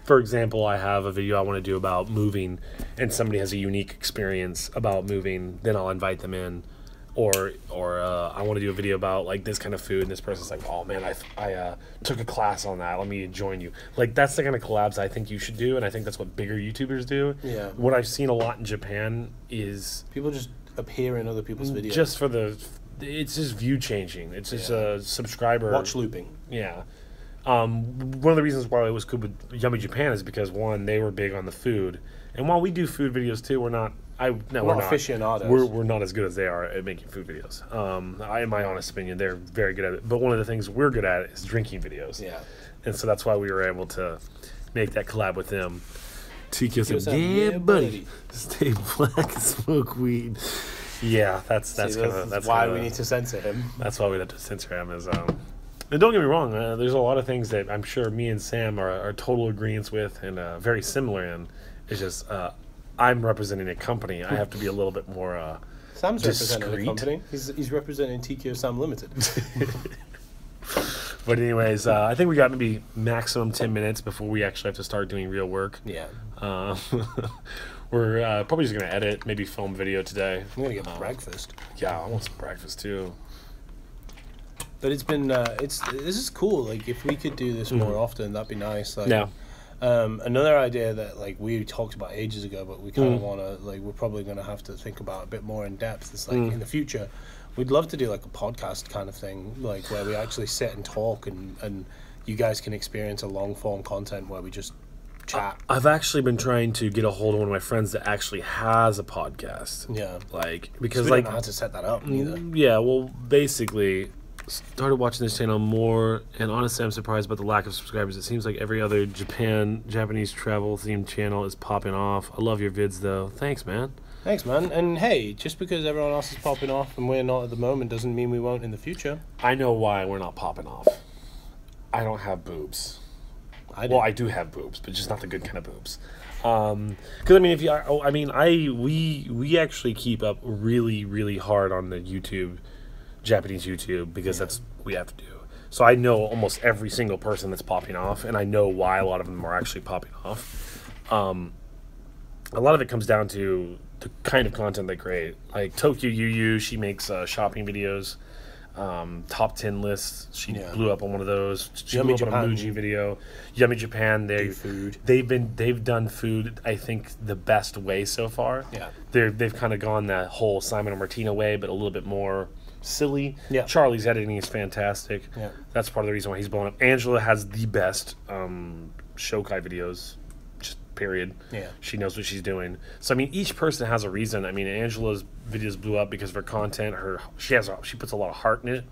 for example, I have a video I want to do about moving and somebody has a unique experience about moving, then I'll invite them in. or I want to do a video about like this kind of food, and this person's like, oh man, I took a class on that, let me join you. Like that's the kind of collabs I think you should do, and I think that's what bigger YouTubers do. Yeah. What I've seen a lot in Japan is people just appear in other people's videos just for it's just view changing. It's just a subscriber watch looping. Yeah. One of the reasons why it was good with Yummy Japan is because one, they were big on the food, and while we do food videos too, we're not aficionados. We're not as good as they are at making food videos. In my honest opinion, they're very good at it. But one of the things we're good at is drinking videos. Yeah. And so that's why we were able to make that collab with them. TQ said, "Yeah, buddy, stay black and smoke weed." Yeah, that's why we need to censor him. That's why we have to censor him. And don't get me wrong, there's a lot of things that I'm sure me and Sam are total agreements with and very similar in. It's just I'm representing a company. I have to be a little bit more Sam's discreet. representing a company. He's representing TQ Sam Limited. But anyways, I think we got maybe maximum 10 minutes before we actually have to start doing real work. Yeah. We're probably just going to edit, maybe film video today. I'm going to get breakfast. Yeah, I want some breakfast too. But it's been, this is cool. Like, if we could do this more often, that'd be nice. Like, yeah. Another idea that, like, we talked about ages ago, but we kind of want to, like, we're probably going to have to think about a bit more in depth. Is, like, in the future, we'd love to do, like, a podcast kind of thing, like, where we actually sit and talk and you guys can experience a long-form content where we just chat. I've actually been trying to get a hold of one of my friends that actually has a podcast. Yeah. Like, because, we like... don't know how to set that up, either. Yeah, well, basically... started watching this channel more, and honestly I'm surprised about the lack of subscribers. It seems like every other Japanese travel themed channel is popping off. I love your vids though. Thanks, man. Thanks, man. And hey, just because everyone else is popping off and we're not at the moment doesn't mean we won't in the future. I know why we're not popping off. I don't have boobs. Well, I do have boobs, but just not the good kind of boobs. Because I mean, we actually keep up really, really hard on the Japanese YouTube, because that's what we have to do. So I know almost every single person that's popping off, and I know why a lot of them are actually popping off. A lot of it comes down to the kind of content they create. Like Tokyo Yu, she makes shopping videos, top 10 lists. She blew up on one of those. She blew up on a Muji video. Yummy Japan, they've done food, I think, the best way so far. Yeah, they've kind of gone that whole Simon and Martina way, but a little bit more silly. Yeah. Charlie's editing is fantastic. Yeah. That's part of the reason why he's blown up. Angela has the best Shokai videos, just period. Yeah. She knows what she's doing. So I mean, each person has a reason. I mean, Angela's videos blew up because of her content. She puts a lot of heart in it.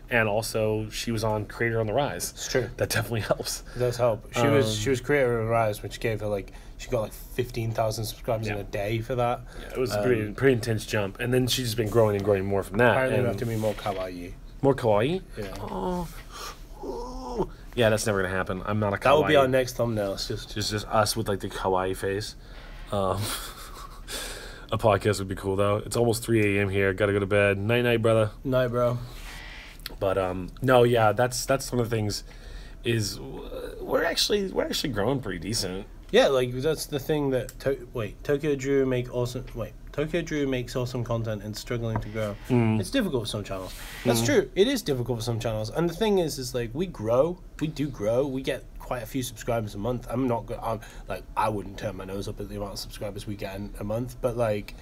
And also, she was on Creator on the Rise. It's true. That definitely helps. It does help. She was Creator on the Rise, which gave her she got 15,000 subscribers in a day for that. Yeah, it was a pretty intense jump. And then she's just been growing and growing more from that. Apparently, we have to be more kawaii. More kawaii? Yeah. Oh. Yeah, that's never gonna happen. I'm not a kawaii. That will be our next thumbnail. It's just us with like the kawaii face. A podcast would be cool though. It's almost 3 a.m. here. Gotta go to bed. Night, night, brother. Night, bro. But no, yeah, that's one of the things. Is we're actually growing pretty decent. Yeah, like that's the thing that Tokyo Drew makes awesome content and struggling to grow. It's difficult for some channels. That's true. It is difficult for some channels. And the thing is like we do grow. We get quite a few subscribers a month. I wouldn't turn my nose up at the amount of subscribers we get in a month. But like,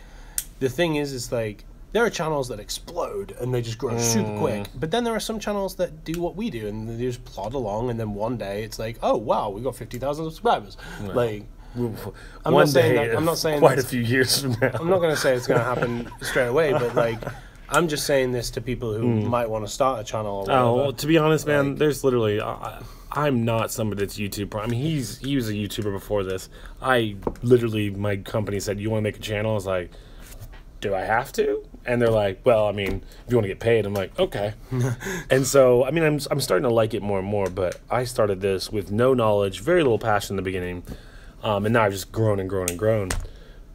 the thing is like, there are channels that explode and they just grow super quick. But then there are some channels that do what we do and they just plod along, and then one day it's like, oh wow, we got 50,000 subscribers. Yeah. Like, I'm not saying quite a few years from now. I'm not going to say it's going to happen straight away, but like, I'm just saying this to people who might want to start a channel. Or whatever. Well, to be honest, man, there's literally. I'm not somebody that's YouTube. I mean, he was a YouTuber before this. My company said, "You want to make a channel?" I was like, do I have to? And they're like, well, I mean, if you want to get paid, I'm like, okay. And so, I mean, I'm starting to like it more and more, but I started this with no knowledge, very little passion in the beginning, and now I've just grown and grown and grown.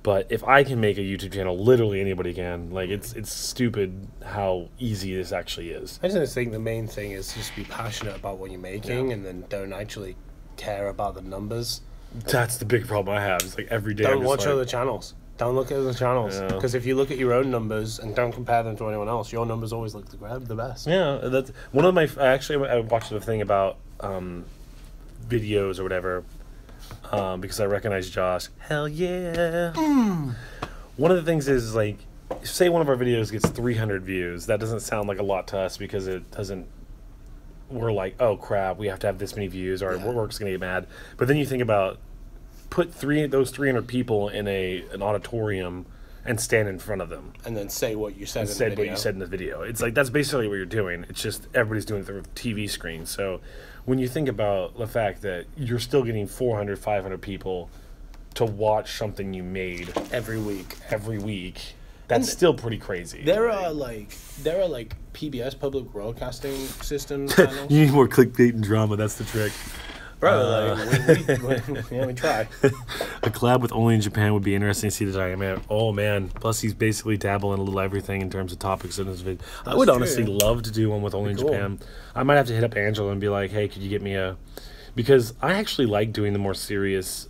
But if I can make a YouTube channel, literally anybody can. Like, it's stupid how easy this actually is. I just think the main thing is just be passionate about what you're making, and then don't actually care about the numbers. That's the big problem I have. It's like every day Don't watch other channels. Don't look at the channels, Yeah. because if you look at your own numbers and don't compare them to anyone else, your numbers always look the best. Yeah, that's one of my. Actually, I watched a thing about videos or whatever because I recognize Josh. Hell yeah! One of the things is like, say one of our videos gets 300 views. That doesn't sound like a lot to us because it doesn't. We're like, oh crap, we have to have this many views, or work's gonna get mad. But then you think about put those 300 people in an auditorium and stand in front of them And then say what you said in the said video. what you said in the video. It's like that's basically what you're doing. It's just everybody's doing it through a TV screen. So when you think about the fact that you're still getting 400, 500 people to watch something you made every week. that's still pretty crazy. There are like PBS public broadcasting system channels. You need more clickbait and drama. That's the trick. Bro, we try. A collab with Only in Japan would be interesting to see the dynamic. Oh man! Plus, he's basically dabbling a little everything in terms of topics in his video. I would honestly love to do one with Only in Japan. I might have to hit up Angela and be like, "Hey, could you get me a?" Because I actually like doing the more serious,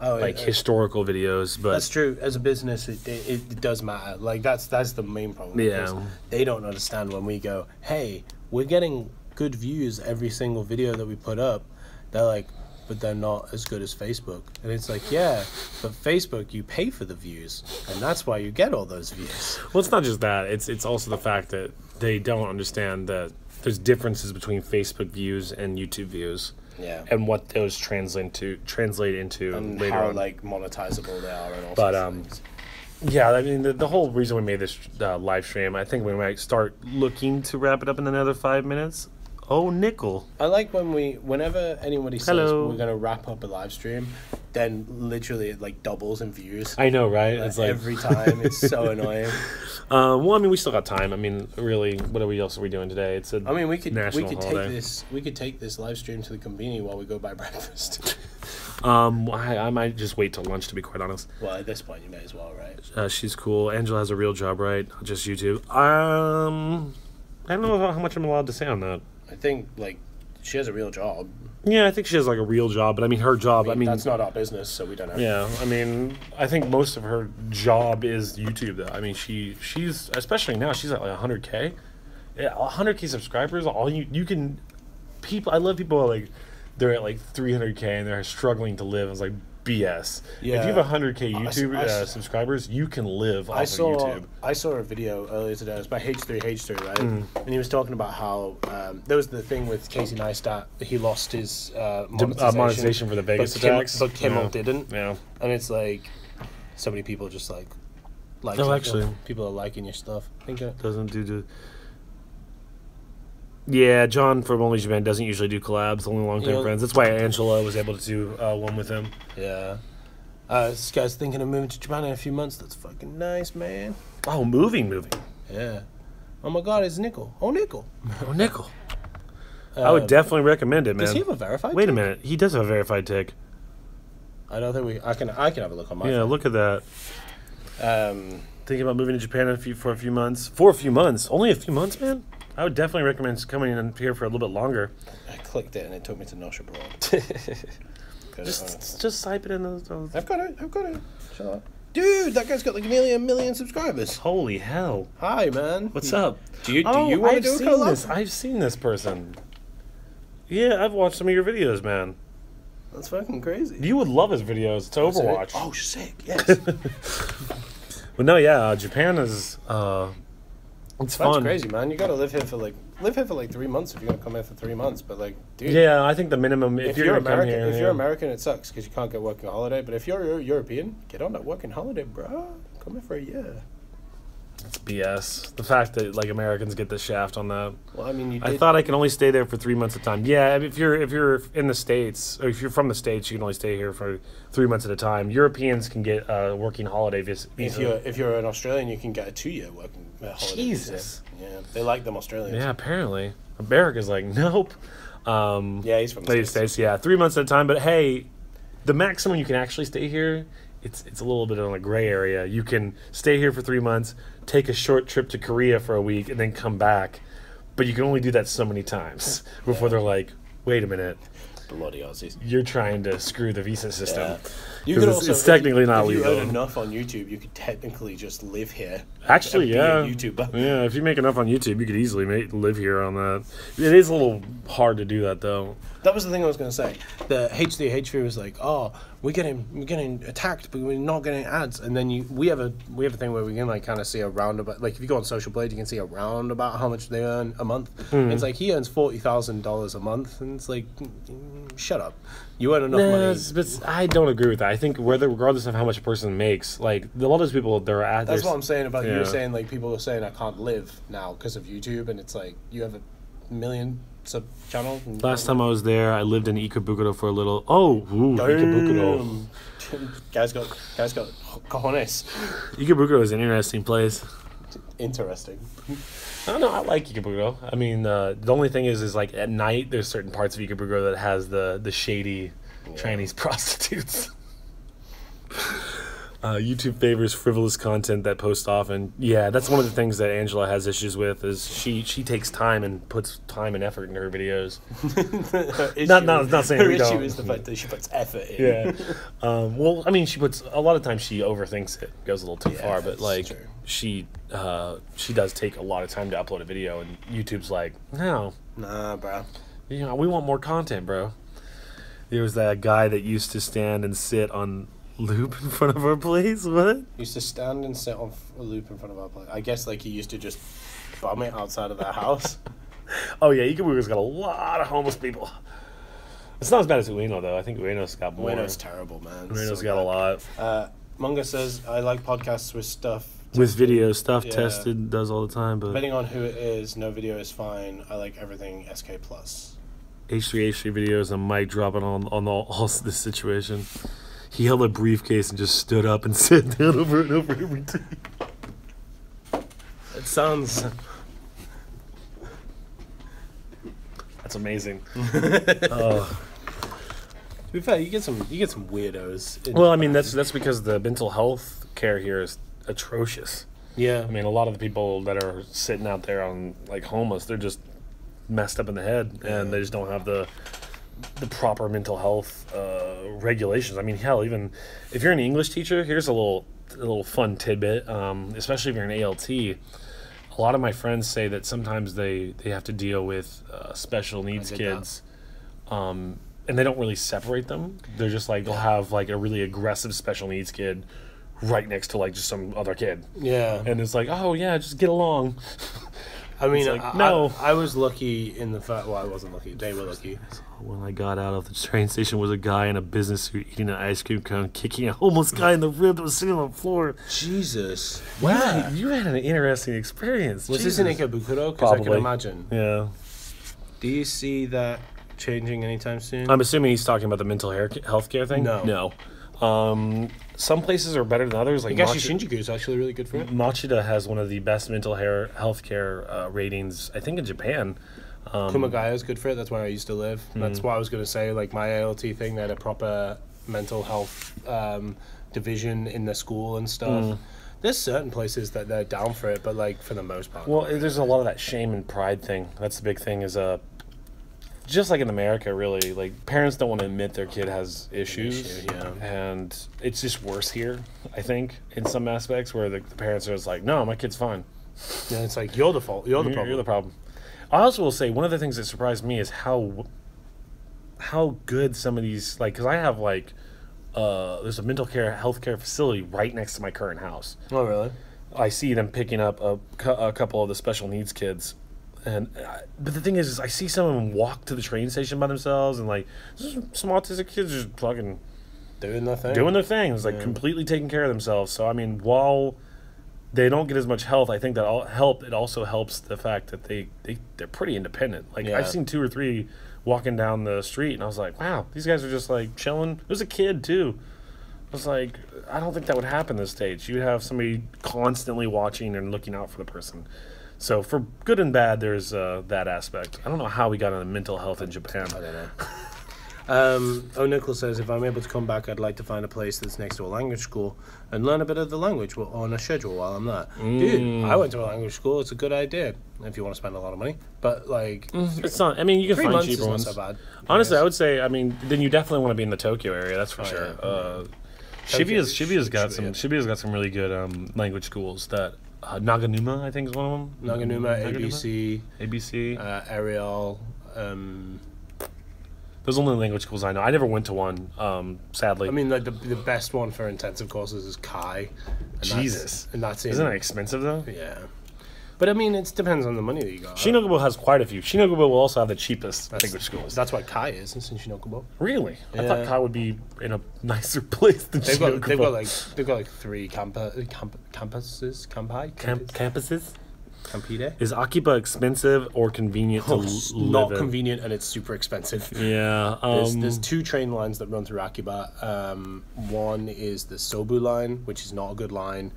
historical videos. But that's true. As a business, it does matter. Like that's the main problem. Yeah. They don't understand when we go, "Hey, we're getting good views every single video that we put up." They're like, but they're not as good as Facebook. And it's like, yeah, but Facebook, you pay for the views, and that's why you get all those views. Well, it's not just that. It's also the fact that they don't understand that there's differences between Facebook views and YouTube views. Yeah. And what those translate into And later how on. like monetizable they are and all But, sorts of things. Yeah, I mean, the whole reason we made this live stream, I think we might start looking to wrap it up in another 5 minutes. Oh, nickel. I like whenever anybody says Hello. we're gonna wrap up a live stream, then literally it like doubles in views. I know, right? It's like every time. It's so annoying. well, I mean, we still got time. I mean, really, what else are we doing today? It's a We could national holiday. take this live stream to the convenience while we go buy breakfast. I might just wait till lunch, to be quite honest. Well, at this point, you may as well, right? She's cool. Angela has a real job, right? Not just YouTube. I don't know how much I'm allowed to say on that. I think like she has a real job. Yeah, I think she has like a real job, but I mean her job. I mean that's not our business, so we don't know. Yeah, I mean, I think most of her job is YouTube, though. I mean, she's especially now she's at like 100K, 100K subscribers. All you can people. I love people like they're at like 300K and they're struggling to live. It's like BS. Yeah. If you have 100K YouTube subscribers, you can live off of YouTube. I saw a video earlier today. It was by H3, right? And he was talking about how there was the thing with Casey Neistat. He lost his monetization for the Vegas attacks. But Kimmel didn't. Yeah. And it's like so many people just like Oh, actually. people are liking your stuff. I think it Doesn't do the. Yeah, John from Only Japan doesn't usually do collabs, only long-term friends. That's why Angela was able to do one with him. Yeah. This guy's thinking of moving to Japan in a few months. That's fucking nice, man. Oh, moving. Yeah. Oh my God, it's Nickel. Oh, Nickel. Oh, nickel. I would definitely recommend it, man. Does he have a verified? Wait a tick? minute. He does have a verified tick. I don't think I can have a look on my Yeah, phone. look at that. Thinking about moving to Japan for a few months. For a few months? Only a few months, man? I would definitely recommend coming in here for a little bit longer. I clicked it and it took me to Nosh Abroad. Just type it in those. I've got it. Shut up. Dude, that guy's got like nearly 1 million subscribers. Holy hell. Hi, man. What's up? Do you want to do a collab? I've seen this person. Yeah, I've watched some of your videos, man. That's fucking crazy. You would love his videos. It's Overwatch. Oh, sick. Yes. But no, yeah, Japan is it's That's fun. crazy, man. You gotta live here for like 3 months if you're gonna come here for 3 months. But like, dude, Yeah, I think the minimum if you're gonna American, come here, you're American, it sucks because you can't get working holiday. But if you're European, get on that working holiday, bro. Come here for a year. it's BS. The fact that like Americans get the shaft on that. Well, I mean, I thought I can only stay there for 3 months at a time. Yeah, if you're in the States, or if you're from the States, you can only stay here for 3 months at a time. Europeans can get a working holiday visa. if you're an Australian, you can get a 2-year working holiday. Jesus. Visa. Yeah, they like them Australians. Yeah, apparently America's like nope. Yeah, he's from the States. Yeah, 3 months at a time. But hey, the maximum you can actually stay here, it's a little bit on a gray area. You can stay here for 3 months, take a short trip to Korea for a week, and then come back. But you can only do that so many times before they're like, wait a minute. Bloody Aussies. You're trying to screw the visa system. Yeah. You 'Cause could it's, also, it's technically not if you legal. earn enough on YouTube, you could technically just live here. Actually, and yeah. be a YouTuber. Yeah, if you make enough on YouTube, you could easily live here on that. It is a little hard to do that, though. That was the thing I was going to say. The HDH was like, oh, we're getting attacked, but we're not getting ads. And then we have a thing where we can like kind of see a roundabout. Like if you go on Social Blade, you can see a roundabout how much they earn a month. It's like he earns $40,000 a month, and it's like, shut up. You earn enough money. But I don't agree with that. I think regardless of how much a person makes, like a lot of those people, they're at. That's what I'm saying about you yeah. were saying like people are saying I can't live now because of YouTube, and it's like you have a million sub channel. Last time I was there, I lived in Ikebukuro for a little. Oh, Ikebukuro. Guys got cojones. Ikebukuro is an interesting place. Interesting. I don't know. I like Ikebukuro. I mean, the only thing is like at night, there's certain parts of Ikebukuro that has the shady Chinese prostitutes. YouTube favors frivolous content that posts often. Yeah, that's one of the things that Angela has issues with. Is she takes time and puts time and effort into her videos. not saying her we issue don't. is the fact that she puts effort in. Yeah. Well, I mean, she puts a lot of times she overthinks it, goes a little too far. But that's like true. she does take a lot of time to upload a video, and YouTube's like, no, Nah, bro. we want more content, bro. There was that guy that used to stand and sit on loop in front of our place. What? Used to stand and sit on a loop in front of our place. I guess like he used to just bum it outside of their house. Oh yeah, Ikabuga's got a lot of homeless people. It's not as bad as Ueno though. I think Ueno's got more. Ueno's terrible, man. Ueno's So got a bad. lot. Manga says I like podcasts with stuff. With video stuff Yeah. tested does all the time, but Depending on who it is, no video is fine. I like everything SK plus. H3 videos and Mike dropping on all this situation. He held a briefcase and just stood up and sat down over and over every day. It sounds. That's amazing. To be fair, you get some weirdos. Well, I mean that's because the mental health care here is atrocious. Yeah. I mean, a lot of the people that are sitting out there on like homeless, they're just messed up in the head, and they just don't have the proper mental health regulations. I mean, hell, even if you're an English teacher, here's a little fun tidbit. Especially if you're an ALT, a lot of my friends say that sometimes they have to deal with special needs kids, and they don't really separate them. They're just like they'll have like a really aggressive special needs kid right next to like just some other kid. Yeah. And it's like, oh yeah, just get along. I mean, like, no. I was lucky in the fact. Well, I wasn't lucky. They were lucky. When I got out of the train station, was a guy in a business suit eating an ice cream cone, kicking a homeless guy in the rib that was sitting on the floor. Jesus. Wow, you had an interesting experience. Was Jesus. this in Ikebukuro? Because I can Probably. imagine. Yeah. Do you see that changing anytime soon? I'm assuming he's talking about the mental health care thing. No. Some places are better than others. Like I guess Shinjuku is actually really good for it. Machida has one of the best mental health care ratings, I think, in Japan. Kumagaya is good for it. That's where I used to live. That's what I was going to say. Like my ALT thing, they had a proper mental health division in the school and stuff. There's certain places that they're down for it, but like for the most part. Well, there's a lot of that shame and pride thing. That's the big thing. Is just like in America, really, like parents don't want to admit their kid has issues, and it's just worse here. I think in some aspects where the parents are just like, "No, my kid's fine." Yeah, it's like you're the fault. You're the problem. You're the problem. I also will say one of the things that surprised me is how good some of these, like, because I have like there's a healthcare facility right next to my current house. Oh, really? I see them picking up a couple of the special needs kids. But the thing is I see some of them walk to the train station by themselves, and like some autistic kids just fucking doing their thing. It's like completely taking care of themselves. So I mean, while they don't get as much health, I think that it also helps the fact that they're pretty independent. Like I've seen 2 or 3 walking down the street, and I was like, wow, these guys are just like chilling. There was a kid too. I was like, I don't think that would happen in the States. You'd have somebody constantly watching and looking out for the person. So for good and bad, there's that aspect. I don't know how we got into mental health in Japan. I don't know. Nicholas says, if I'm able to come back, I'd like to find a place that's next to a language school and learn a bit of the language on a schedule while I'm there. Dude, I went to a language school. It's a good idea if you want to spend a lot of money. But, like... It's not... I mean, you can 3 find months cheaper is ones. not so bad. Honestly, I would say, I mean, then you definitely want to be in the Tokyo area, that's for sure. Yeah. Shibuya's got some really good language schools that... Naganuma, I think, is one of them. Naganuma, ABC. Ariel, Those are only language schools I know. I never went to one, sadly. I mean, like the best one for intensive courses is Kai. And Jesus. That's Isn't that expensive, though? Yeah. But, I mean, it depends on the money that you got. Shinokubo has quite a few. Shinokubo will also have the cheapest language schools. That's why Kai is in Shinokubo. Really? I Yeah. thought Kai would be in a nicer place than They've Shinokubo. got like 3 campuses. Campuses? Campide? Is Akiba expensive or convenient to live Not in? convenient, and it's super expensive. Yeah. There's 2 train lines that run through Akiba. One is the Sobu line, which is not a good line.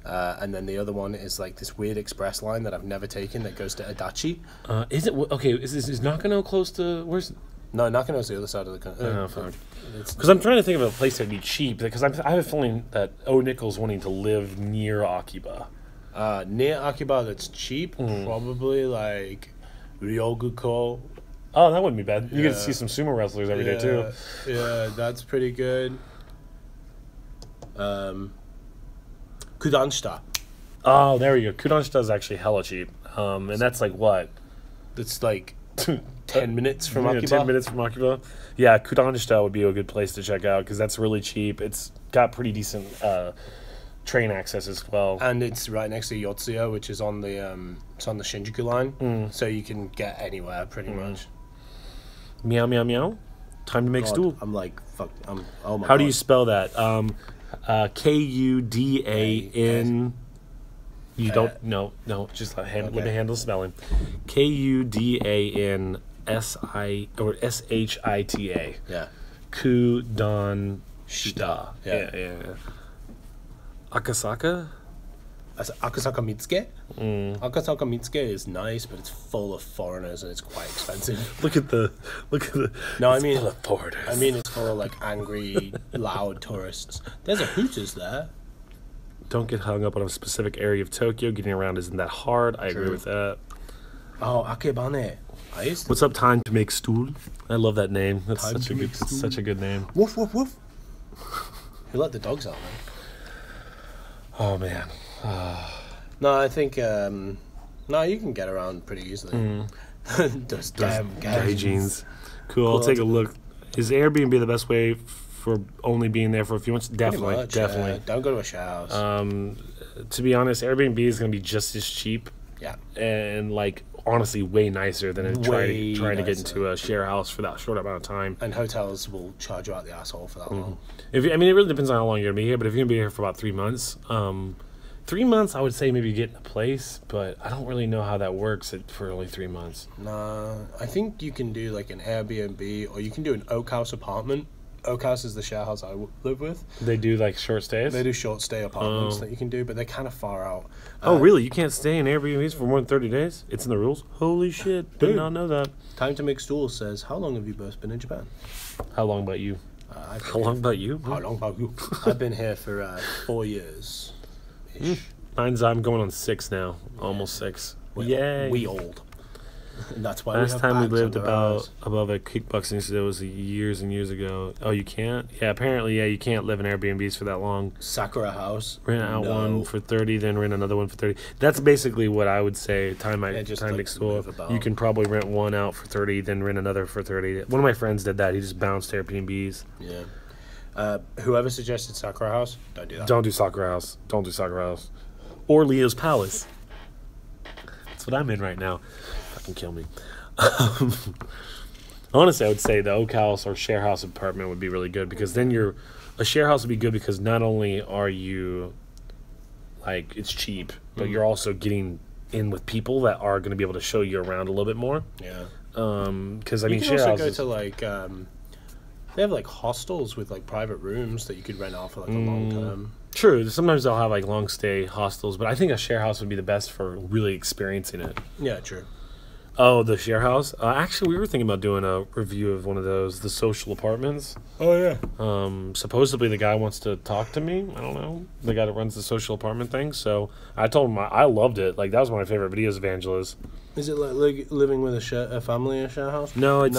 And then the other one is like this weird express line that I've never taken that goes to Adachi. Is it okay? Is Nakano close to where's? No, Nakano's the other side of the country. Oh, fuck. Because I'm trying to think of a place that'd be cheap. Because I have a feeling that Nichols wanting to live near Akiba. Near Akiba, that's cheap. Probably like Ryoguko. Oh, that wouldn't be bad. You Yeah. get to see some sumo wrestlers every day too. Yeah, that's pretty good. Kudanshita. Oh, there you go. Kudanshita is actually hella cheap. And that's like what? That's like 10 minutes from Yeah, Akiba. 10 minutes from Akiba. Yeah, Kudanshita would be a good place to check out because that's really cheap. It's got pretty decent train access as well. And it's right next to Yotsuya, which is on the Shinjuku line, so you can get anywhere pretty much. Meow, meow, meow. Time to make God, stool. I'm like, fuck. Oh my How God. do you spell that? Kudan. You don't. No. Just let me handle spelling. Kudansi or Shita. Yeah. Kudanshita. Yeah. Akasaka. That's Akasaka Mitsuke. Akasaka Mitsuke is nice, but it's full of foreigners and it's quite expensive. Look at the. No, I it's mean, full of foreigners. I mean, it's full of like angry, loud tourists. There's a Hooters there. Don't get hung up on a specific area of Tokyo. Getting around isn't that hard. I agree with that. Oh, Akebane. I used to. What's up? Time to make stool. I love that name. That's Time to make stool. such a good name. Woof woof woof. You let the dogs out, man. Oh man. No, I think no, you can get around pretty easily. Those damn Gay guys. jeans. Cool. I'll take a look. Is Airbnb the best way for only being there for a few months? Definitely. Much, Definitely. Don't go to a share house. To be honest, Airbnb is going to be just as cheap yeah. and like honestly way nicer than Way trying to get nicer. into a share house for that short amount of time. And hotels will charge you out the asshole for that long. It really depends on how long you're gonna be here. But if you're gonna be here for about 3 months, 3 months, I would say maybe get in a place. But I don't really know how that works for only 3 months. Nah, I think you can do like an Airbnb or you can do an Oak House apartment. Oak House is the share house I live with. They do like short stays. They do short stay apartments that you can do, but they're kind of far out. Oh, really? You can't stay in Airbnbs for more than 30 days? It's in the rules? Holy shit. Did not know that. Time to Make Stool says, how long have you both been in Japan? How long about you? I've How long about you? How long about you? I've been here for 4 years. I'm going on 6 now. Almost 6. Yay. We old. And that's why Last we have time we bags lived under our eyes. above a kickboxing studio was years and years ago. Oh, you can't? Yeah, apparently, yeah, you can't live in Airbnbs for that long. Sakura House. Rent out No. one for 30, then rent another one for 30. That's basically what I would say. Time just, time like, next door. move about. You can probably rent one out for 30, then rent another for 30. One of my friends did that. He just bounced Airbnbs. Yeah. Whoever suggested Sakura House, don't do that. Don't do Sakura House. Don't do Sakura House. Or Leo's Palace. That's what I'm in right now. Fucking kill me. Honestly, I would say the Oak House or share house apartment would be really good because then a share house would be good because not only are you like it's cheap, but you're also getting in with people that are going to be able to show you around a little bit more. Yeah. Because I You mean, can share also houses. go to like they have like hostels with like private rooms that you could rent out for like a long term. True. Sometimes they'll have like long stay hostels, but I think a share house would be the best for really experiencing it. Yeah, true. Oh, the share house. Actually, we were thinking about doing a review of one of those, the social apartments. Oh yeah. Supposedly the guy wants to talk to me. I don't know. The guy that runs the social apartment thing. So I told him I loved it. Like, that was one of my favorite videos of Angela's. Is it like living with a family in a share house? No, it's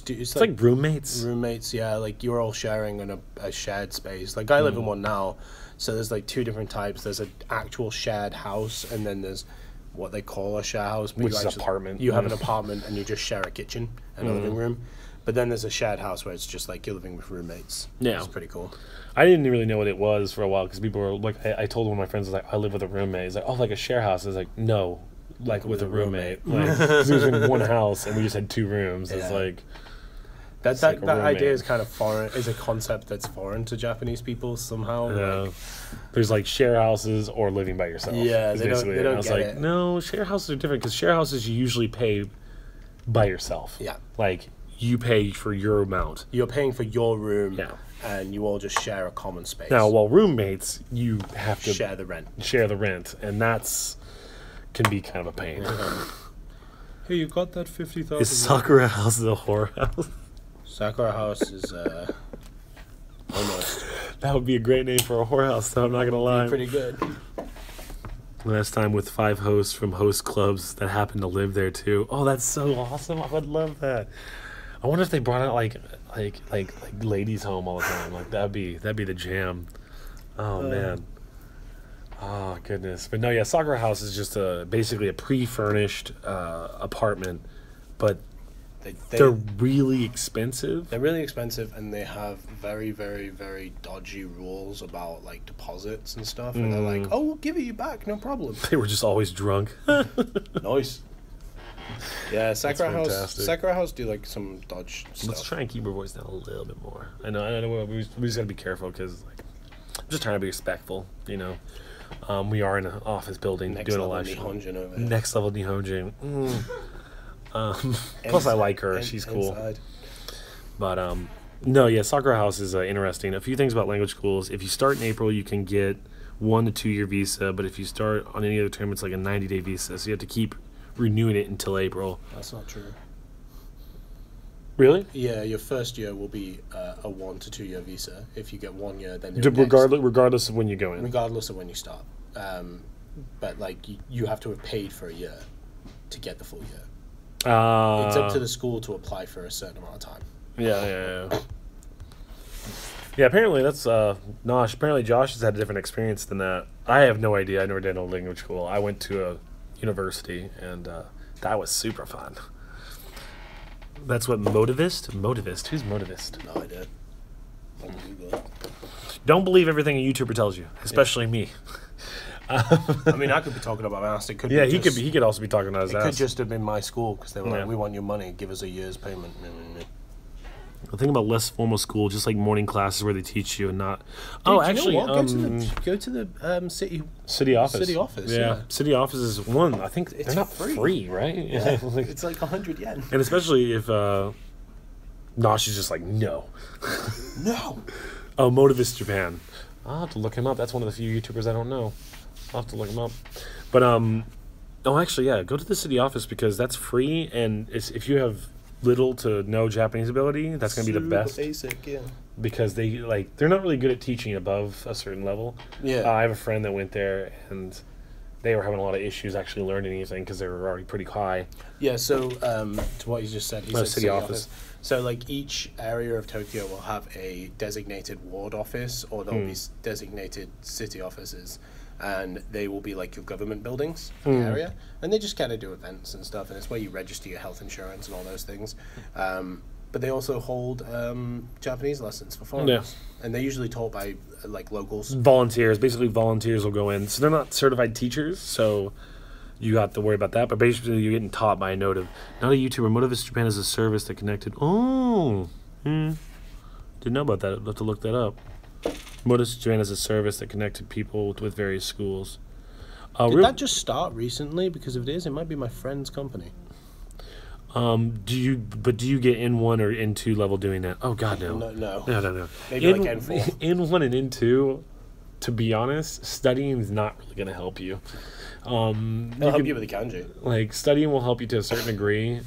It's like roommates. Roommates, yeah. Like you're all sharing in a shared space. Like I live in one now, so there's like two different types. There's an actual shared house, and then there's what they call a share house, but Which you is apartment. You have an apartment, and you just share a kitchen and a living room. But then there's a shared house where it's just like you're living with roommates. Yeah, it's pretty cool. I didn't really know what it was for a while because people were like, I told one of my friends, I was like, I live with a roommate. He's like, oh, like a share house. I was like, no, like with a roommate. Like, 'cause we was in one house and we just had 2 rooms. It's like that like a that idea roommate. is kind of foreign. Is a concept that's foreign to Japanese people somehow. Yeah. There's like share houses or living by yourself. Yeah, is they don't- basically they it. don't I was get like, it. no, share houses are different because share houses you usually pay by yourself. Yeah. Like you pay for your amount. You're paying for your room, Yeah. and you all just share a common space. Now, while roommates, you have to share the rent. share the rent, and that's can be kind of a pain. Hey, you got that 50,000? Is Sakura House a horror house? Sakura House is almost That would be a great name for a whorehouse, though, I'm not gonna lie. pretty good. Last time with 5 hosts from host clubs that happen to live there too. Oh, that's so awesome! I would love that. I wonder if they brought out like ladies' home all the time. Like that'd be the jam. Oh man. Oh goodness. But no, yeah, Sakura House is just basically a pre-furnished apartment, but they're really expensive. They're really expensive, and they have very, very, very dodgy rules about like deposits and stuff. And they're like, "Oh, we'll give it you back, no problem." They were just always drunk. Nice. Yeah, Sakura House. fantastic. Sakura House do like some dodge Let's stuff. try and keep our voice down a little bit more. I know. We just gotta be careful because like, I'm just trying to be respectful. You know, we are in an office building Next doing a level live show. Nihonjin over here. Next level Nihonjin. Plus, I like her. She's cool. Inside. But no, yeah, Sakura House is interesting. A few things about language schools. If you start in April, you can get 1 to 2 year visa. But if you start on any other term, it's like a 90-day visa. So you have to keep renewing it until April. That's not true. Really? Yeah, your first year will be a 1 to 2 year visa. If you get 1 year, then your Regardless of when you go in. regardless of when you start. But like you have to have paid for a year to get the full year. It's up to the school to apply for a certain amount of time. Yeah. Yeah, apparently that's Nosh. Apparently Josh has had a different experience than that. I have no idea. I never did a language school. I went to a university, and that was super fun. That's what Motivist? Motivist? Who's Motivist? No idea. Don't Google it. Don't believe everything a YouTuber tells you, especially me. I mean, I could be talking about my ass. It could Yeah, be he could also be talking about his It could ass. just have been my school because they were Yeah. like, "We want your money. Give us a year's payment." The thing about less formal school, just like morning classes where they teach you and not. Oh, actually, go to the city city office. City office, Yeah. yeah. City office is one. I think It's they're not free. free, right? Yeah. Like, It's like 100 yen. and especially if Nosh is just like no. No. Oh, Motivist Japan. I'll have to look him up. That's one of the few YouTubers I don't know. I'll have to look him up. But oh, actually, yeah, go to the city office because that's free, and if you have little to no Japanese ability, that's going to be the best Basic, yeah. because they're not really good at teaching above a certain level. Yeah. I have a friend that went there and they were having a lot of issues actually learning anything because they were already pretty high. Yeah, so to what you just said, he said city office. So like each area of Tokyo will have a designated ward office, or there'll be designated city offices, and they will be like your government buildings for the area, and they just kind of do events and stuff, and it's where you register your health insurance and all those things. But they also hold Japanese lessons for foreigners, and they're usually taught by like locals. Volunteers will go in. So they're not certified teachers, so you have to worry about that. But basically, you're getting taught by not a YouTuber. Motivist Japan is a service that connected. Oh, didn't know about that. I'll have to look that up. Motivist Japan is a service that connected people with various schools. Did that just start recently? Because if it is, it might be my friend's company. Do you get N1 or N2 level doing that? Oh God, no. No. No. Maybe like N4. N1 and N2 to be honest, studying is not really going to help you. It'll help you with the kanji. Like, studying will help you to a certain degree.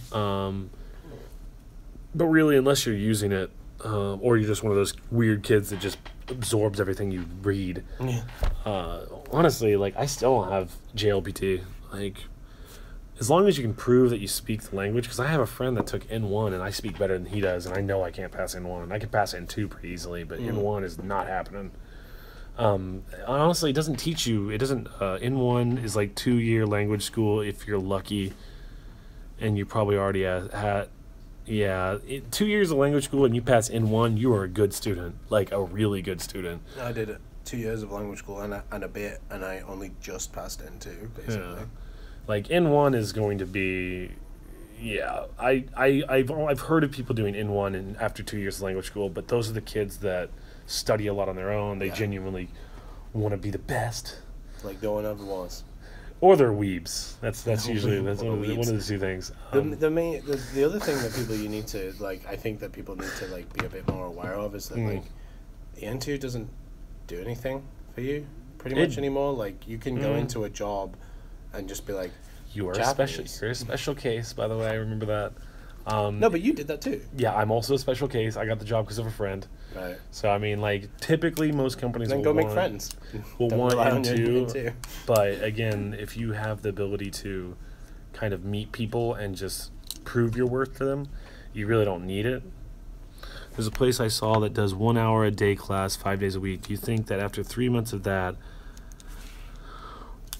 But really, unless you're using it, or you're just one of those weird kids that just absorbs everything you read. Honestly, like, I still don't have JLPT. Like, as long as you can prove that you speak the language, because I have a friend that took N1 and I speak better than he does, and I know I can't pass N1. I can pass N2 pretty easily, but N1 is not happening. Honestly, it doesn't teach you. It doesn't. N1 is like 2-year language school if you're lucky, and you probably already had. Yeah, 2 years of language school and you pass N1, you are a good student, like a really good student. I did 2 years of language school and a bit, and I only just passed N2, basically. Yeah. Like N1 is going to be, yeah. I've heard of people doing N1 and after 2 years of language school, but those are the kids that study a lot on their own. They genuinely want to be the best. Like no one ever was. Or they're weebs. That's usually one of the two things. The other thing that people you need to like, I think that people need to like be a bit more aware of is that like the N2 doesn't do anything for you pretty much anymore. Like you can go into a job and just be like, you are Japanese. You're a special case, by the way. I remember that. No, but you did that too. Yeah, I'm also a special case. I got the job because of a friend. Right. So I mean, like typically most companies Then will go want, make friends. will Don't want rely on your N2, N2. but again, if you have the ability to kind of meet people and just prove your worth to them, you really don't need it. There's a place I saw that does 1 hour a day class 5 days a week. Do you think that after 3 months of that,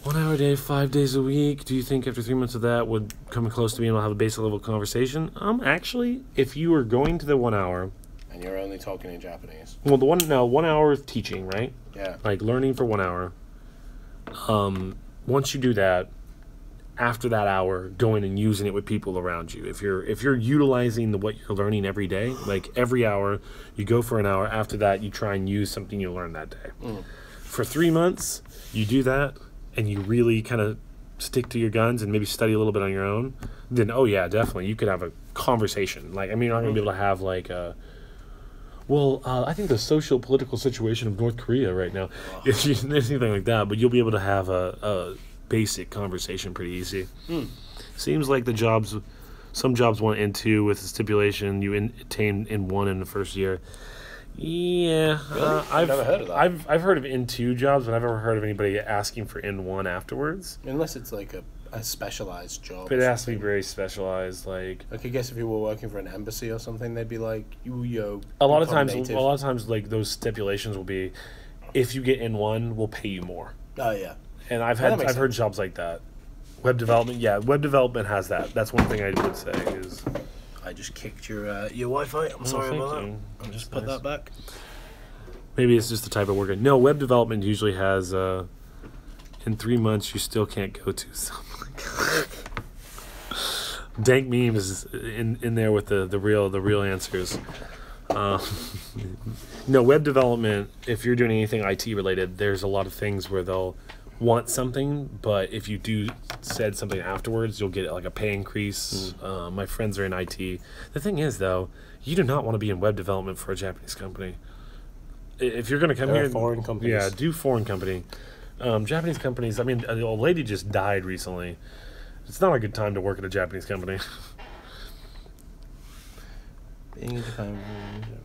1 hour a day, 5 days a week, do you think after 3 months of that would come close to being able to have a basic level conversation? Actually, if you were going to the 1 hour, and you're only talking in Japanese. well, 1 hour of teaching, right? Yeah. Like learning for 1 hour. Once you do that, after that hour, going and using it with people around you. If you're utilizing what you're learning every day, like every hour, you go for an hour. After that, you try and use something you learned that day. For 3 months, you do that, and you really kind of stick to your guns and maybe study a little bit on your own. Then, oh yeah, definitely, you could have a conversation. Like, I mean, you're not gonna be able to have like a. Well, I think the social political situation of North Korea right now, if you anything like that, but you'll be able to have a basic conversation pretty easy. Seems like some jobs want N2 with the stipulation you attain N1 in the first year. Yeah, Really? I've never heard of that. I've heard of N2 jobs, but I've never heard of anybody asking for N1 afterwards. Unless it's like a specialized job. But it has to be very specialized, like. Like I guess if you were working for an embassy or something, they'd be like, A lot of times, like those stipulations will be, if you get N1, we'll pay you more. Oh yeah. And I've heard jobs like that. Web development, web development has that. That's one thing I would say is. I just kicked your Wi-Fi. I'm sorry about that. I'll just put that back. Maybe it's just the type of work. No, web development usually has. In 3 months, you still can't go to something. Dank memes is in there with the real answers. No, web development. If you're doing anything IT related, there's a lot of things where they'll want something, but if you said something afterwards, you'll get like a pay increase. My friends are in IT. The thing is, though, you do not want to be in web development for a Japanese company. If you're going to come here, foreign companies. Yeah, do foreign company. Japanese companies. I mean, the old lady just died recently. It's not a good time to work at a Japanese company. Being in Japan.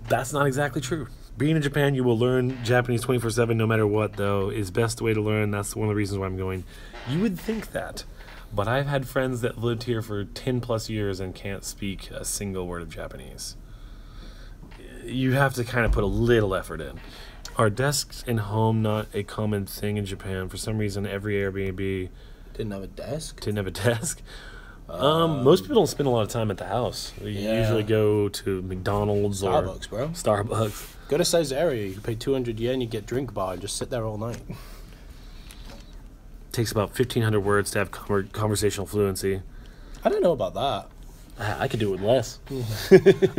That's not exactly true. Being in Japan, you will learn Japanese 24/7 no matter what, though, is best way to learn. That's one of the reasons why I'm going. You would think that, but I've had friends that lived here for 10 plus years and can't speak a single word of Japanese. You have to kind of put a little effort in. Are desks in home not a common thing in Japan? For some reason, every Airbnb Didn't have a desk. Most people don't spend a lot of time at the house. You usually go to McDonald's Starbucks, bro. Starbucks. Go to Caesarea. You pay 200 yen, you get drink bar, and just sit there all night. Takes about 1,500 words to have conversational fluency. I don't know about that. I could do it with less.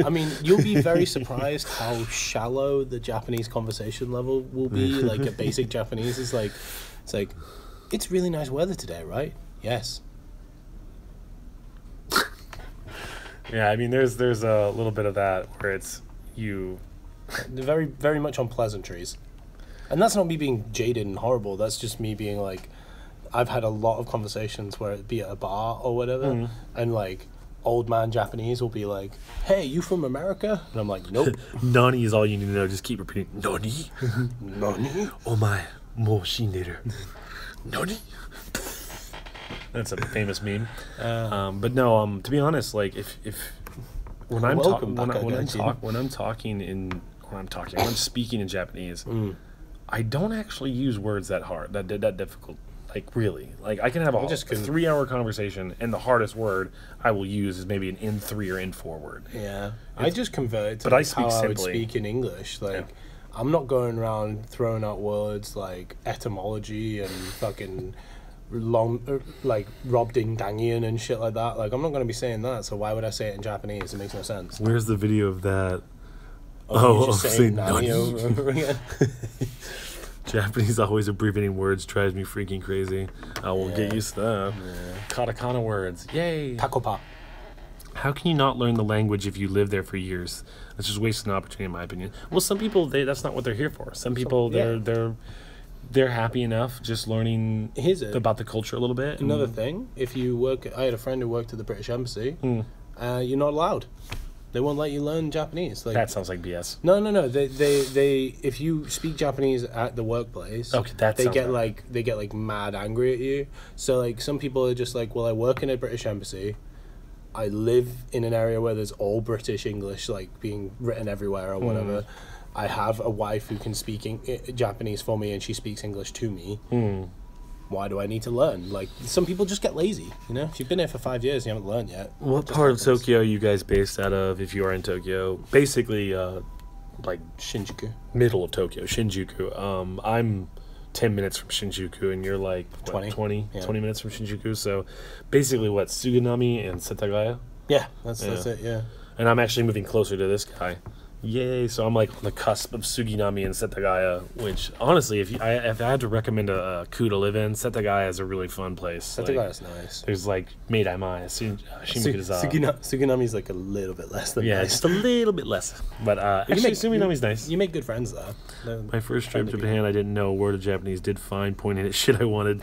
I mean, you'll be very surprised how shallow the Japanese conversation level will be. Like a basic Japanese is like, it's really nice weather today, right? Yes. Yeah, I mean, there's a little bit of that where it's you. They're very, very much on pleasantries. And that's not me being jaded and horrible. That's just me being like, I've had a lot of conversations where it be at a bar or whatever, and like old man Japanese will be like, "Hey, you from America?" And I'm like, "Nope." Nani is all you need to know. Just keep repeating. Nani? Nani? Omae, mo shinderu. Nani? That's a famous meme. But no, to be honest, like if when I'm speaking in Japanese, I don't actually use words that hard, that difficult. Like really, like I can have a 3-hour conversation, and the hardest word I will use is maybe an N3 or N4 word. Yeah, I just convert it to but I speak how I would simply. speak in English. Like, I'm not going around throwing out words like etymology and fucking long, like Rob Ding Dangian and shit like that. Like, I'm not going to be saying that. So why would I say it in Japanese? It makes no sense. Where's the video of that? You're just saying Nani over and over again. Japanese always abbreviating words drives me freaking crazy. I will get used to that. Katakana words. Yay. Takopa. How can you not learn the language if you live there for years? That's just wasting an opportunity, in my opinion. Well, some people, that's not what they're here for. Some people, they're happy enough just learning about the culture a little bit. Another thing, if you work, I had a friend who worked at the British Embassy. You're not allowed. They won't let you learn Japanese. Like, that sounds like BS. No. They if you speak Japanese at the workplace, they get like mad angry at you. So like some people are just like, well, I work in a British embassy. I live in an area where there's all British English like being written everywhere or whatever. I have a wife who can speak Japanese for me, and she speaks English to me. Why do I need to learn? Like, some people just get lazy, you know? If you've been here for 5 years and you haven't learned yet. What part of Tokyo are you guys based out of, if you are in Tokyo? Basically, like... Shinjuku. Middle of Tokyo, Shinjuku. I'm 10 minutes from Shinjuku, and you're like, what, 20 minutes from Shinjuku? So, basically, what, Suganami and Setagaya? Yeah, that's it, yeah. And I'm actually moving closer to this guy. Yay! So I'm like on the cusp of Suginami and Setagaya, which honestly, if I had to recommend a coup to live in, Setagaya is a really fun place. Setagaya's nice. There's like Meidaimai, Shimokurazawa. Suginami's like a little bit less than nice. Just a little bit less. But actually, Suginami's nice. You make good friends there. My first trip to Japan, I didn't know a word of Japanese. Did fine pointing at shit I wanted.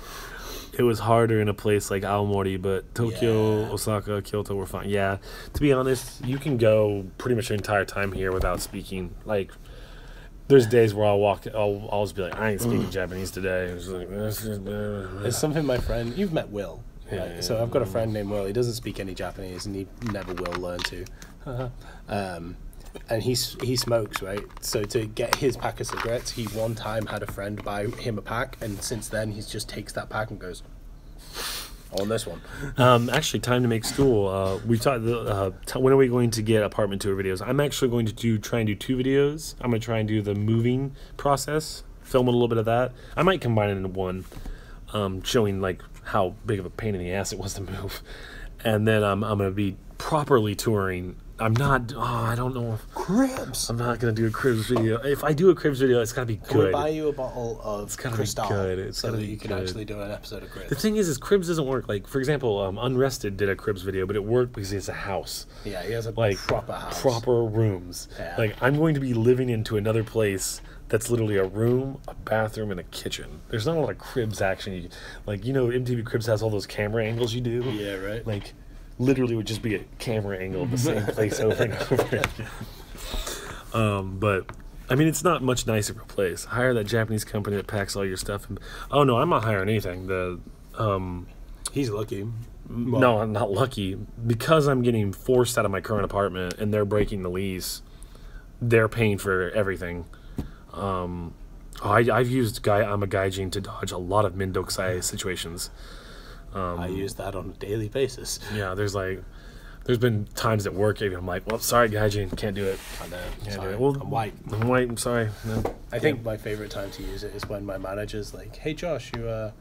It was harder in a place like Aomori, but Tokyo, Osaka, Kyoto were fine. Yeah, to be honest, you can go pretty much your entire time here without speaking. Like, there's days where I'll just be like, I ain't speaking Japanese today. It's like, it's something my friend, you've met Will. Right? So I've got a friend named Will. He doesn't speak any Japanese, and he never will learn to. And he smokes, right? So to get his pack of cigarettes, he one time had a friend buy him a pack, and since then he just takes that pack and goes on this one. Actually, time to make school. We talked. When are we going to get apartment tour videos? I'm actually going to try and do 2 videos. I'm going to try and do the moving process, film a little bit of that. I might combine it into one, showing like how big of a pain in the ass it was to move, and then I'm going to be properly touring. I'm not. I don't know. Cribs. I'm not gonna do a cribs video. If I do a cribs video, it's gotta be good. Can we buy you a bottle of Cristal good. so that you can actually do an episode of Cribs? The thing is cribs doesn't work. Like, for example, Unrested did a cribs video, but it worked because he has a house. Yeah, he has a proper house, proper rooms. Yeah. Like, I'm going to be living into another place that's literally a room, a bathroom, and a kitchen. There's not a lot of cribs action. Like, MTV Cribs has all those camera angles you do. Yeah, right. Like, literally would just be a camera angle of the same place over and over again. But I mean, it's not much nicer of a place. Hire that Japanese company that packs all your stuff. Oh no, I'm not hiring anything. He's lucky. No, I'm not lucky because I'm getting forced out of my current apartment and they're breaking the lease. They're paying for everything. I've used I'm a gaijin to dodge a lot of Mendokusai situations. I use that on a daily basis. Yeah, there's been times at work I'm like, well, sorry, gaijin, can't do it. Can't do it. Well, I'm white. I'm sorry. No, I think my favorite time to use it is when my manager's like, hey, Josh, you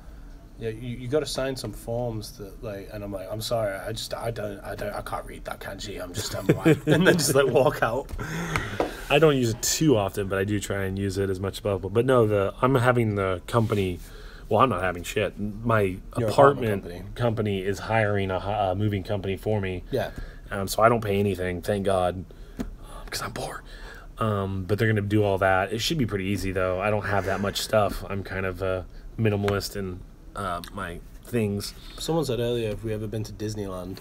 got to sign some forms that and I'm like, I'm sorry, I can't read that kanji. I'm white. And then just walk out. I don't use it too often, but I do try and use it as much as possible. But no, I'm having the company. Well, I'm not having shit. My apartment company is hiring a moving company for me. Yeah. So I don't pay anything, thank God, because I'm poor. But they're gonna do all that. It should be pretty easy though. I don't have that much stuff. I'm kind of a minimalist in my things. Someone said earlier, have we ever been to Disneyland?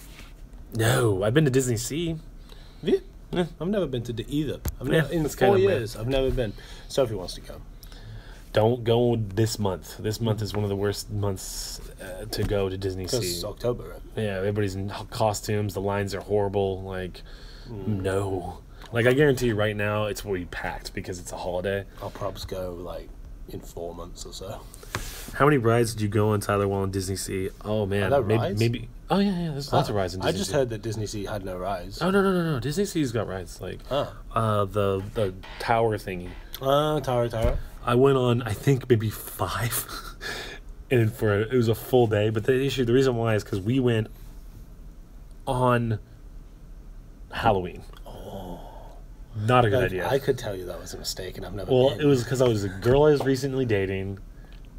No, I've been to Disney Sea. Have you? Yeah. I've never been to either. In that's 4 kinda years, I've never been. Sophie wants to go. Don't go this month. This month is one of the worst months to go to Disney Because Sea. it's October, right? Yeah, everybody's in costumes. The lines are horrible. Like, no. Like, I guarantee you right now, it's will be packed because it's a holiday. I'll probably go like in 4 months or so. How many rides did you go on, Tyler, while in Disney Sea? Oh man, there rides? maybe. Oh yeah, there's lots of rides in Disney I just Sea. heard that Disney Sea had no rides. Oh no. Disney Sea's got rides like the tower thingy. Tower. I went on, I think maybe 5, and it was a full day. But the reason why is because we went on Halloween. Oh, not a good idea. I could tell you that was a mistake, and I've never. Well, been. it was because I was a girl I was recently dating,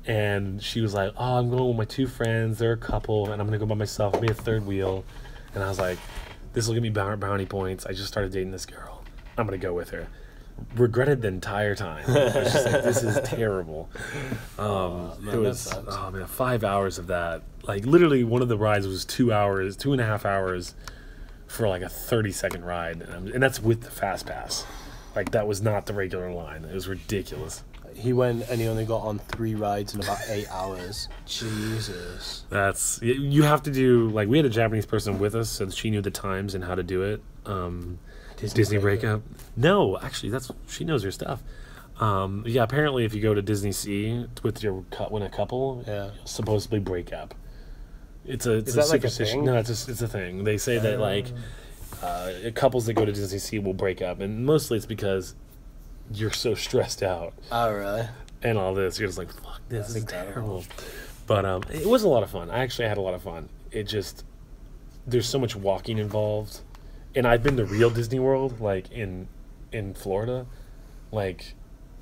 and she was like, "Oh, I'm going with my 2 friends. They're a couple, and I'm gonna go by myself. I'll be a third wheel." And I was like, "This will give me brownie points. I just started dating this girl. I'm gonna go with her." Regretted the entire time. I was just like, "This is terrible." It was 5 hours of that. Like literally, one of the rides was 2 hours, 2.5 hours, for like a 30-second ride, and that's with the fast pass. Like that was not the regular line. It was ridiculous. He went and he only got on 3 rides in about 8 hours. Jesus. You have to do, like, we had a Japanese person with us, so she knew the times and how to do it. Disney breakup. No, actually, she knows her stuff. Yeah, apparently, if you go to Disney Sea with when a couple, Yeah. supposedly break up. It's that like a superstition. thing? No, it's a thing. They say that like couples that go to Disney Sea will break up, and mostly it's because you're so stressed out Oh, really? and all this. You're just like, fuck, this is That's terrible. But it was a lot of fun. I actually had a lot of fun. It just, there's so much walking involved. And I've been to real Disney World, like in Florida. Like,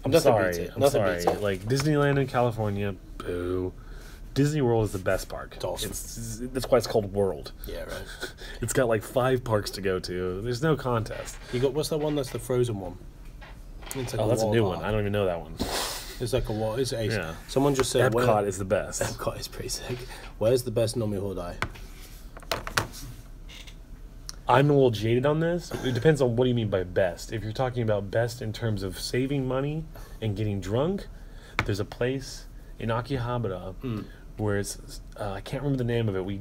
I'm Nothing sorry. beats it. I'm Nothing sorry. beats it. Like, Disneyland in California, boo. Disney World is the best park. It's awesome. That's why it's called World. Yeah, right. It's got like 5 parks to go to. There's no contest. What's that one that's the frozen one? It's like Oh, that's a new water one. park. I don't even know that one. It's like a wall. It's ace. Yeah. Someone just said Epcot is the best. Epcot is pretty sick. Where's the best Nomi Hodai? I'm a little jaded on this. It depends on what do you mean by best. If you're talking about best in terms of saving money and getting drunk, there's a place in Akihabara where it's, I can't remember the name of it. We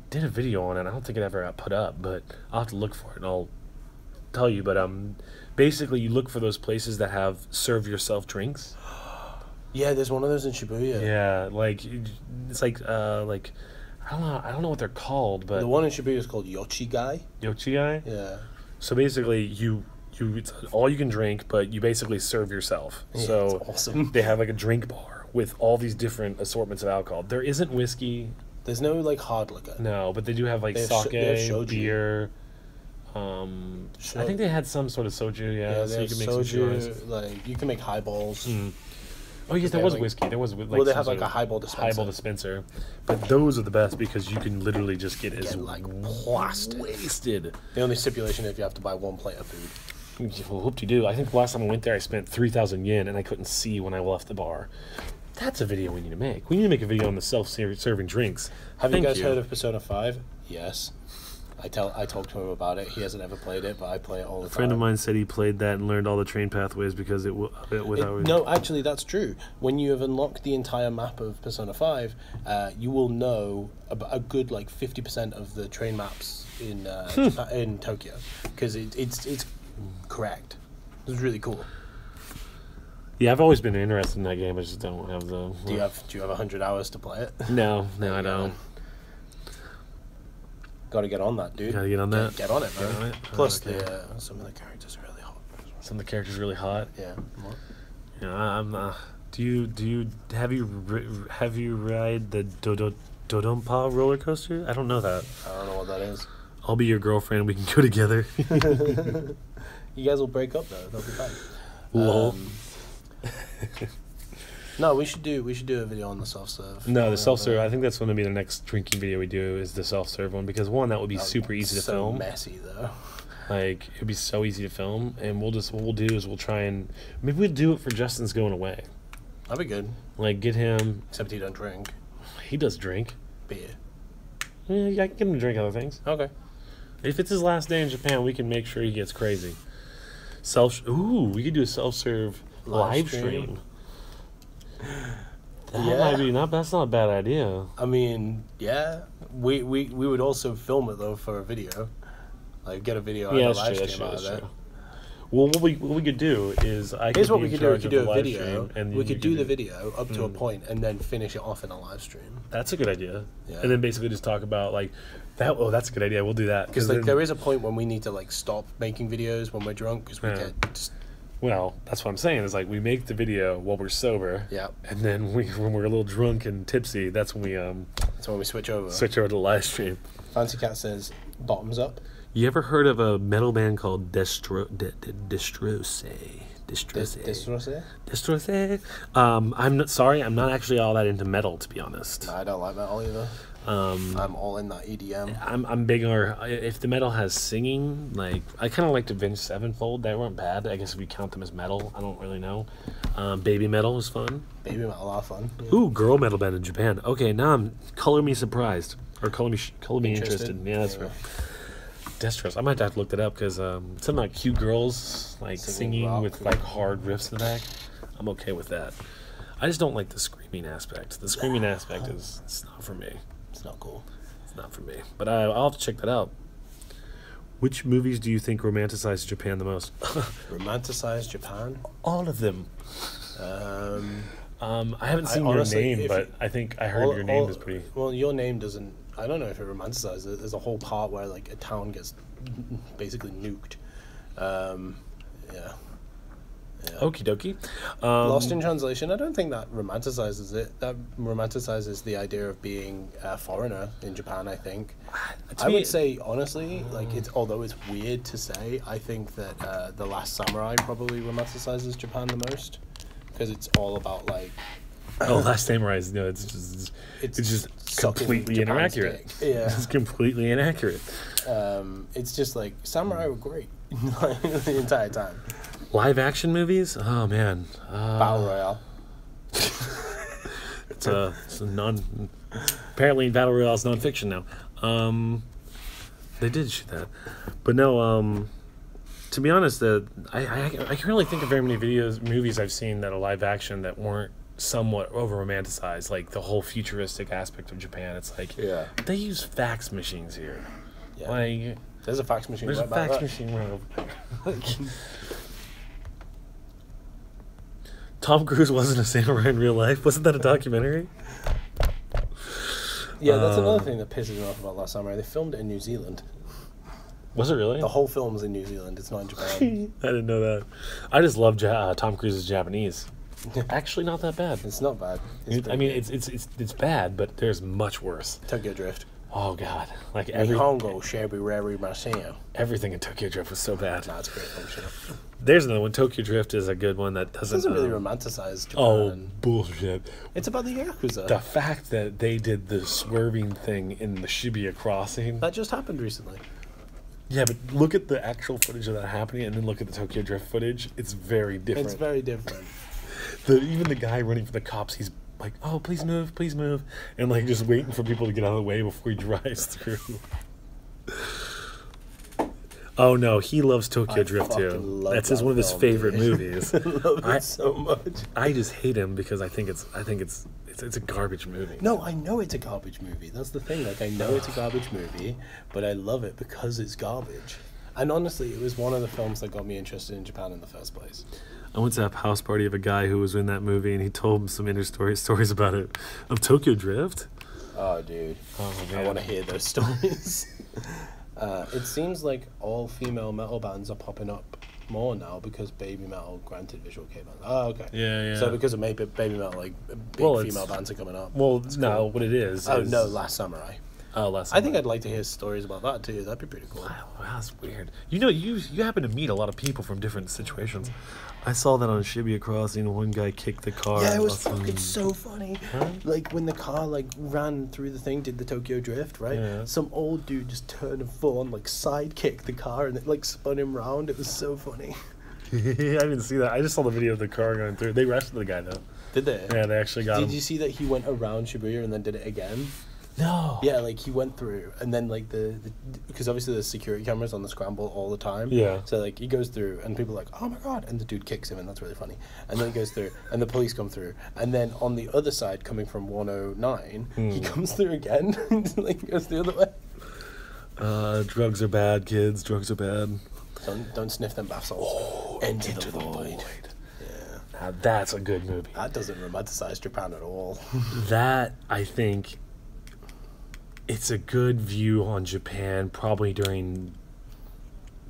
did a video on it. I don't think it ever got put up, but I'll have to look for it and I'll tell you. But basically you look for those places that have serve yourself drinks. Yeah, there's one of those in Shibuya. Yeah, like it's like I don't know what they're called, but The one in Shibuya is called Yochigai. Yochigai. Yeah. So basically, it's all you can drink, but you basically serve yourself. Yeah, So it's awesome. they have like a drink bar with all these different assortments of alcohol. There isn't whiskey, There's no like hard liquor. no, but they do have like They have sake, they have shoju. beer. I think they had some sort of soju, yeah, Yeah, so they you have can make some joints. soju. Like you can make highballs. Oh yes, they there was have, like- whiskey. There was like Well, they some have like sort a of highball dispenser. highball dispenser, but those are the best because you can literally just get as like plastic. wasted. The only stipulation is you have to buy 1 plate of food. Well, hope you do. I think the last time I went there, I spent 3,000 yen, and I couldn't see when I left the bar. That's a video we need to make. We need to make a video on the self-serving drinks. Have Thank you guys heard of Persona 5? Yes. I talked to him about it. He hasn't ever played it, but I play it all the time. A friend of mine said he played that and learned all the train pathways because No, actually, that's true. When you have unlocked the entire map of Persona 5, you will know about a good like 50% of the train maps in in Tokyo because it's correct. It's really cool. Yeah, I've always been interested in that game. I just don't have the. Do you have 100 hours to play it? No, I you go, don't. man. Got to get on that, dude. Gotta get on that. Get on it, man. Get on it? Plus, Okay. some of the characters are really hot. Some of the characters really hot. Yeah. What? Yeah, I'm. Do you have you ride the Dodonpa roller coaster? I don't know that. I don't know what that is. I'll be your girlfriend. We can go together. You guys will break up though. They'll be fine. Lol. No, we should do a video on the self-serve. No, the self-serve. I think that's going to be the next drinking video we do is the self-serve one because one that would be super easy to so film. messy though. Like, it'd be so easy to film, and what we'll do is we'll try and maybe we'll do it for Justin's going away. That'd be good. Like, get him. Except he don't drink He does drink. beer. Yeah, I can get him to drink other things. Okay. If it's his last day in Japan, we can make sure he gets crazy. We could do a self-serve live stream. That's not a bad idea. I mean, yeah. We would also film it though for a video. Like get a video and a live stream out of it. Well, what we could do is Here's what we could do. We could do a video. Stream, and we could do the video up to a point and then finish it off in a live stream. That's a good idea. Yeah. And then basically just talk about like that. Oh, that's a good idea. We'll do that because like there is a point when we need to like stop making videos when we're drunk because we get just. Well, that's what I'm saying. Is like we make the video while we're sober. Yeah. And then when we're a little drunk and tipsy, that's when we That's when we switch over. Switch over to the live stream. Fancy Cat says bottoms up. You ever heard of a metal band called Destrose? I'm not sorry. I'm not actually all that into metal, to be honest. No, I don't like metal either. I'm all in that EDM. I'm big on if the metal has singing. Like I kind of liked Avenged Sevenfold. They weren't bad. I guess if we count them as metal, I don't really know. Baby metal was fun. Baby metal, a lot of fun. Yeah. Ooh, girl metal band in Japan. Okay, now I'm color me surprised or color me interested. Yeah, that's right. Destros. I might have to look that up because something like cute girls like singing with like hard riffs in the back. I'm okay with that. I just don't like the screaming aspect. The screaming aspect it's not for me. It's not cool. It's not for me. But I'll have to check that out. Which movies do you think romanticize Japan the most? Romanticize Japan? All of them. I haven't seen Your Name, but I think I heard Your Name is pretty. Well, Your Name doesn't. I don't know if it romanticizes it. There's a whole part where like a town gets basically nuked. Yeah. Okie dokie. Lost in Translation. I don't think that romanticizes it. That romanticizes the idea of being a foreigner in Japan. I think. I would say honestly, like although it's weird to say, I think that The Last Samurai probably romanticizes Japan the most because it's all about like. Last Samurai is it's just completely inaccurate. Yeah, it's completely inaccurate. It's just like samurai were great the entire time. Live action movies? Oh man, Battle Royale. it's a non. Apparently, Battle Royale is non-fiction now. They did shoot that, but no. To be honest, I can't really think of very many movies I've seen that are live action that weren't somewhat over romanticized, like the whole futuristic aspect of Japan. It's like they use fax machines here. Yeah. Like there's a fax machine. There's right a fax machine right over there. Tom Cruise wasn't a samurai in real life. Wasn't that a documentary? Yeah, that's another thing that pisses me off about Last Samurai. They filmed it in New Zealand. Was it really? The whole film's in New Zealand. It's not in Japan. I didn't know that. I just love Tom Cruise's Japanese. Actually, not that bad. It's not bad. It's bad, but there's much worse. Tokyo Drift. Oh God! Like Nihongo Shabby Rary Marseille. Everything in Tokyo Drift was so bad. Nah, it's a great function. There's another one. Tokyo Drift is a good one that doesn't really romanticize Japan. Oh bullshit! It's about the Yakuza. The fact that they did the swerving thing in the Shibuya crossing. That just happened recently. Yeah, but look at the actual footage of that happening, and then look at the Tokyo Drift footage. It's very different. It's very different. Even the guy running for the cops, he's like, "Oh, please move, and like just waiting for people to get out of the way before he drives through. Oh no, he loves Tokyo Drift too. That's one of his favorite movies. I love it so much. I just hate him because I think it's a garbage movie. No, I know it's a garbage movie. That's the thing. Like I know it's a garbage movie, but I love it because it's garbage. And honestly, it was one of the films that got me interested in Japan in the first place. I went to a house party of a guy who was in that movie, and he told some stories about it, of Tokyo Drift. Oh, dude. Oh, man. I want to hear those stories. It seems like all female metal bands are popping up more now because Baby Metal granted visual K bands. Oh, okay. Yeah. So because of Baby Metal, like big female bands are coming up. Well, no, cool. What it is. Oh, no, Last Samurai. Oh, last. I think I'd like to hear stories about that too. That'd be pretty cool. Wow, that's weird. You know, you happen to meet a lot of people from different situations. I saw that on Shibuya Crossing. One guy kicked the car. Yeah, it was awesome. fucking so funny. Huh? Like when the car like ran through the thing, did the Tokyo Drift, right? Yeah. Some old dude just turned and full on like side kicked the car and it like spun him round. It was so funny. I didn't see that. I just saw the video of the car going through. They arrested the guy though. Did they? Yeah, they actually got him. Did you see that he went around Shibuya and then did it again? No. Yeah, like he went through and then like because obviously there's security cameras on the scramble all the time. Yeah. So like he goes through and people are like, oh my god, and the dude kicks him and that's really funny. And then he goes through and the police come through and then on the other side coming from 109, he comes through again and like goes the other way. Drugs are bad, kids. Drugs are bad. Don't sniff them bath salts. Oh, Into the void. Yeah. Now that's a good movie. That doesn't romanticize Japan at all. That, I think, it's a good view on Japan, probably during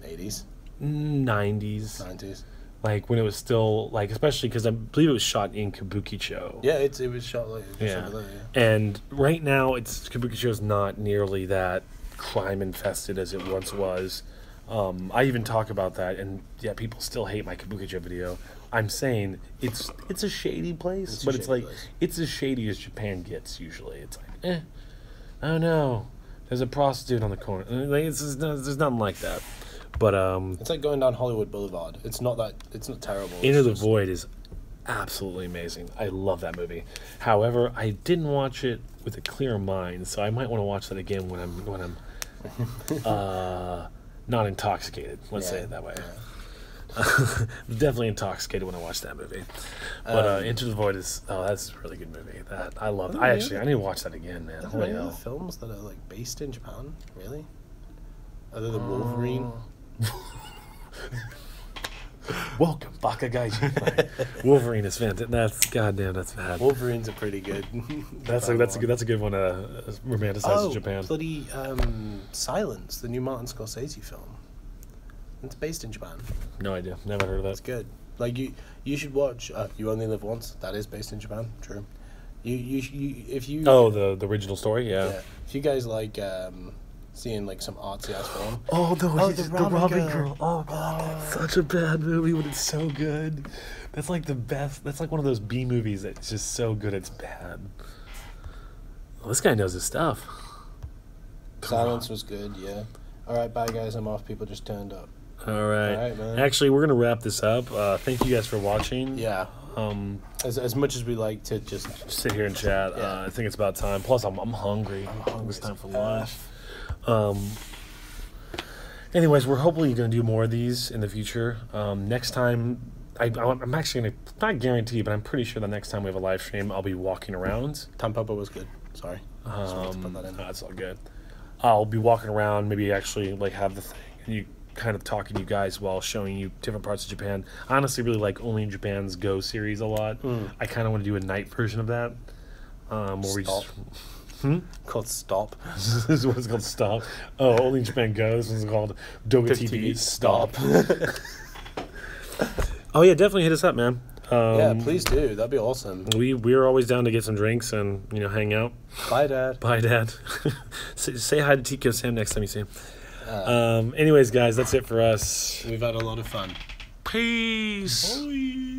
80s, 90s. 90s. Like, when it was still, like, especially because I believe it was shot in Kabukicho. Yeah, it was shot like Yeah. yeah. And right now, Kabukicho's not nearly that crime-infested as it once was. I even talk about that, and yeah, people still hate my Kabukicho video. I'm saying it's a shady place, but it's like it's as shady as Japan gets usually. It's like, oh no, there's a prostitute on the corner. Like, there's nothing like that. But It's like going down Hollywood Boulevard. It's not terrible. Into the Void is absolutely amazing. I love that movie. However, I didn't watch it with a clear mind, so I might want to watch that again when I'm not intoxicated. Let's say it that way. Yeah. Definitely intoxicated when I watched that movie. But Into the Void is that's a really good movie. That I love. I need to watch that again, man. Are there Holy any hell. other films that are like based in Japan? Really? Other than Wolverine? Welcome, Bakagaiji. Wolverine is fantastic. That's goddamn. That's bad. Wolverine's a pretty good. That's a good one to romanticize Japan. Bloody Silence, the new Martin Scorsese film. It's based in Japan. No idea. Never heard of It's that. good. Like you should watch. You Only Live Once. That is based in Japan. True. If you. Oh, the original story. Yeah. If you guys like seeing like some artsy ass film. Oh, the Ramen Girl. Oh god, that's such a bad movie, but it's so good. That's like the best. That's like one of those B movies that's just so good it's bad. Well, this guy knows his stuff. Silence was good. Yeah. All right, bye guys. I'm off. People just turned up. All right. All right, man. Actually, we're gonna wrap this up. Thank you guys for watching. Yeah. As much as we like to just Sit here and chat. Yeah. I think it's about time. Plus, I'm hungry. It's time for lunch. Anyways, we're hopefully going to do more of these in the future. Next time, I'm actually going to, not guarantee, but I'm pretty sure the next time we have a live stream, I'll be walking around. Tampopo was good. Sorry. Just wanted to put that in. That's all good. I'll be walking around, maybe actually like have the thing, and you kind of talking to you guys while showing you different parts of Japan. I honestly really like Only in Japan's Go series a lot. I kind of want to do a night version of that. Where we just... Called Stop. This is what it's called, Stop. Oh, Only in Japan Go. This one's called DogaTV, Stop. Oh, yeah, definitely hit us up, man. Yeah, please do. That'd be awesome. We're always down to get some drinks and, hang out. Bye, Dad. Bye, Dad. say hi to Tico Sam next time you see him. Anyways, guys, that's it for us. We've had a lot of fun. Peace. Bye.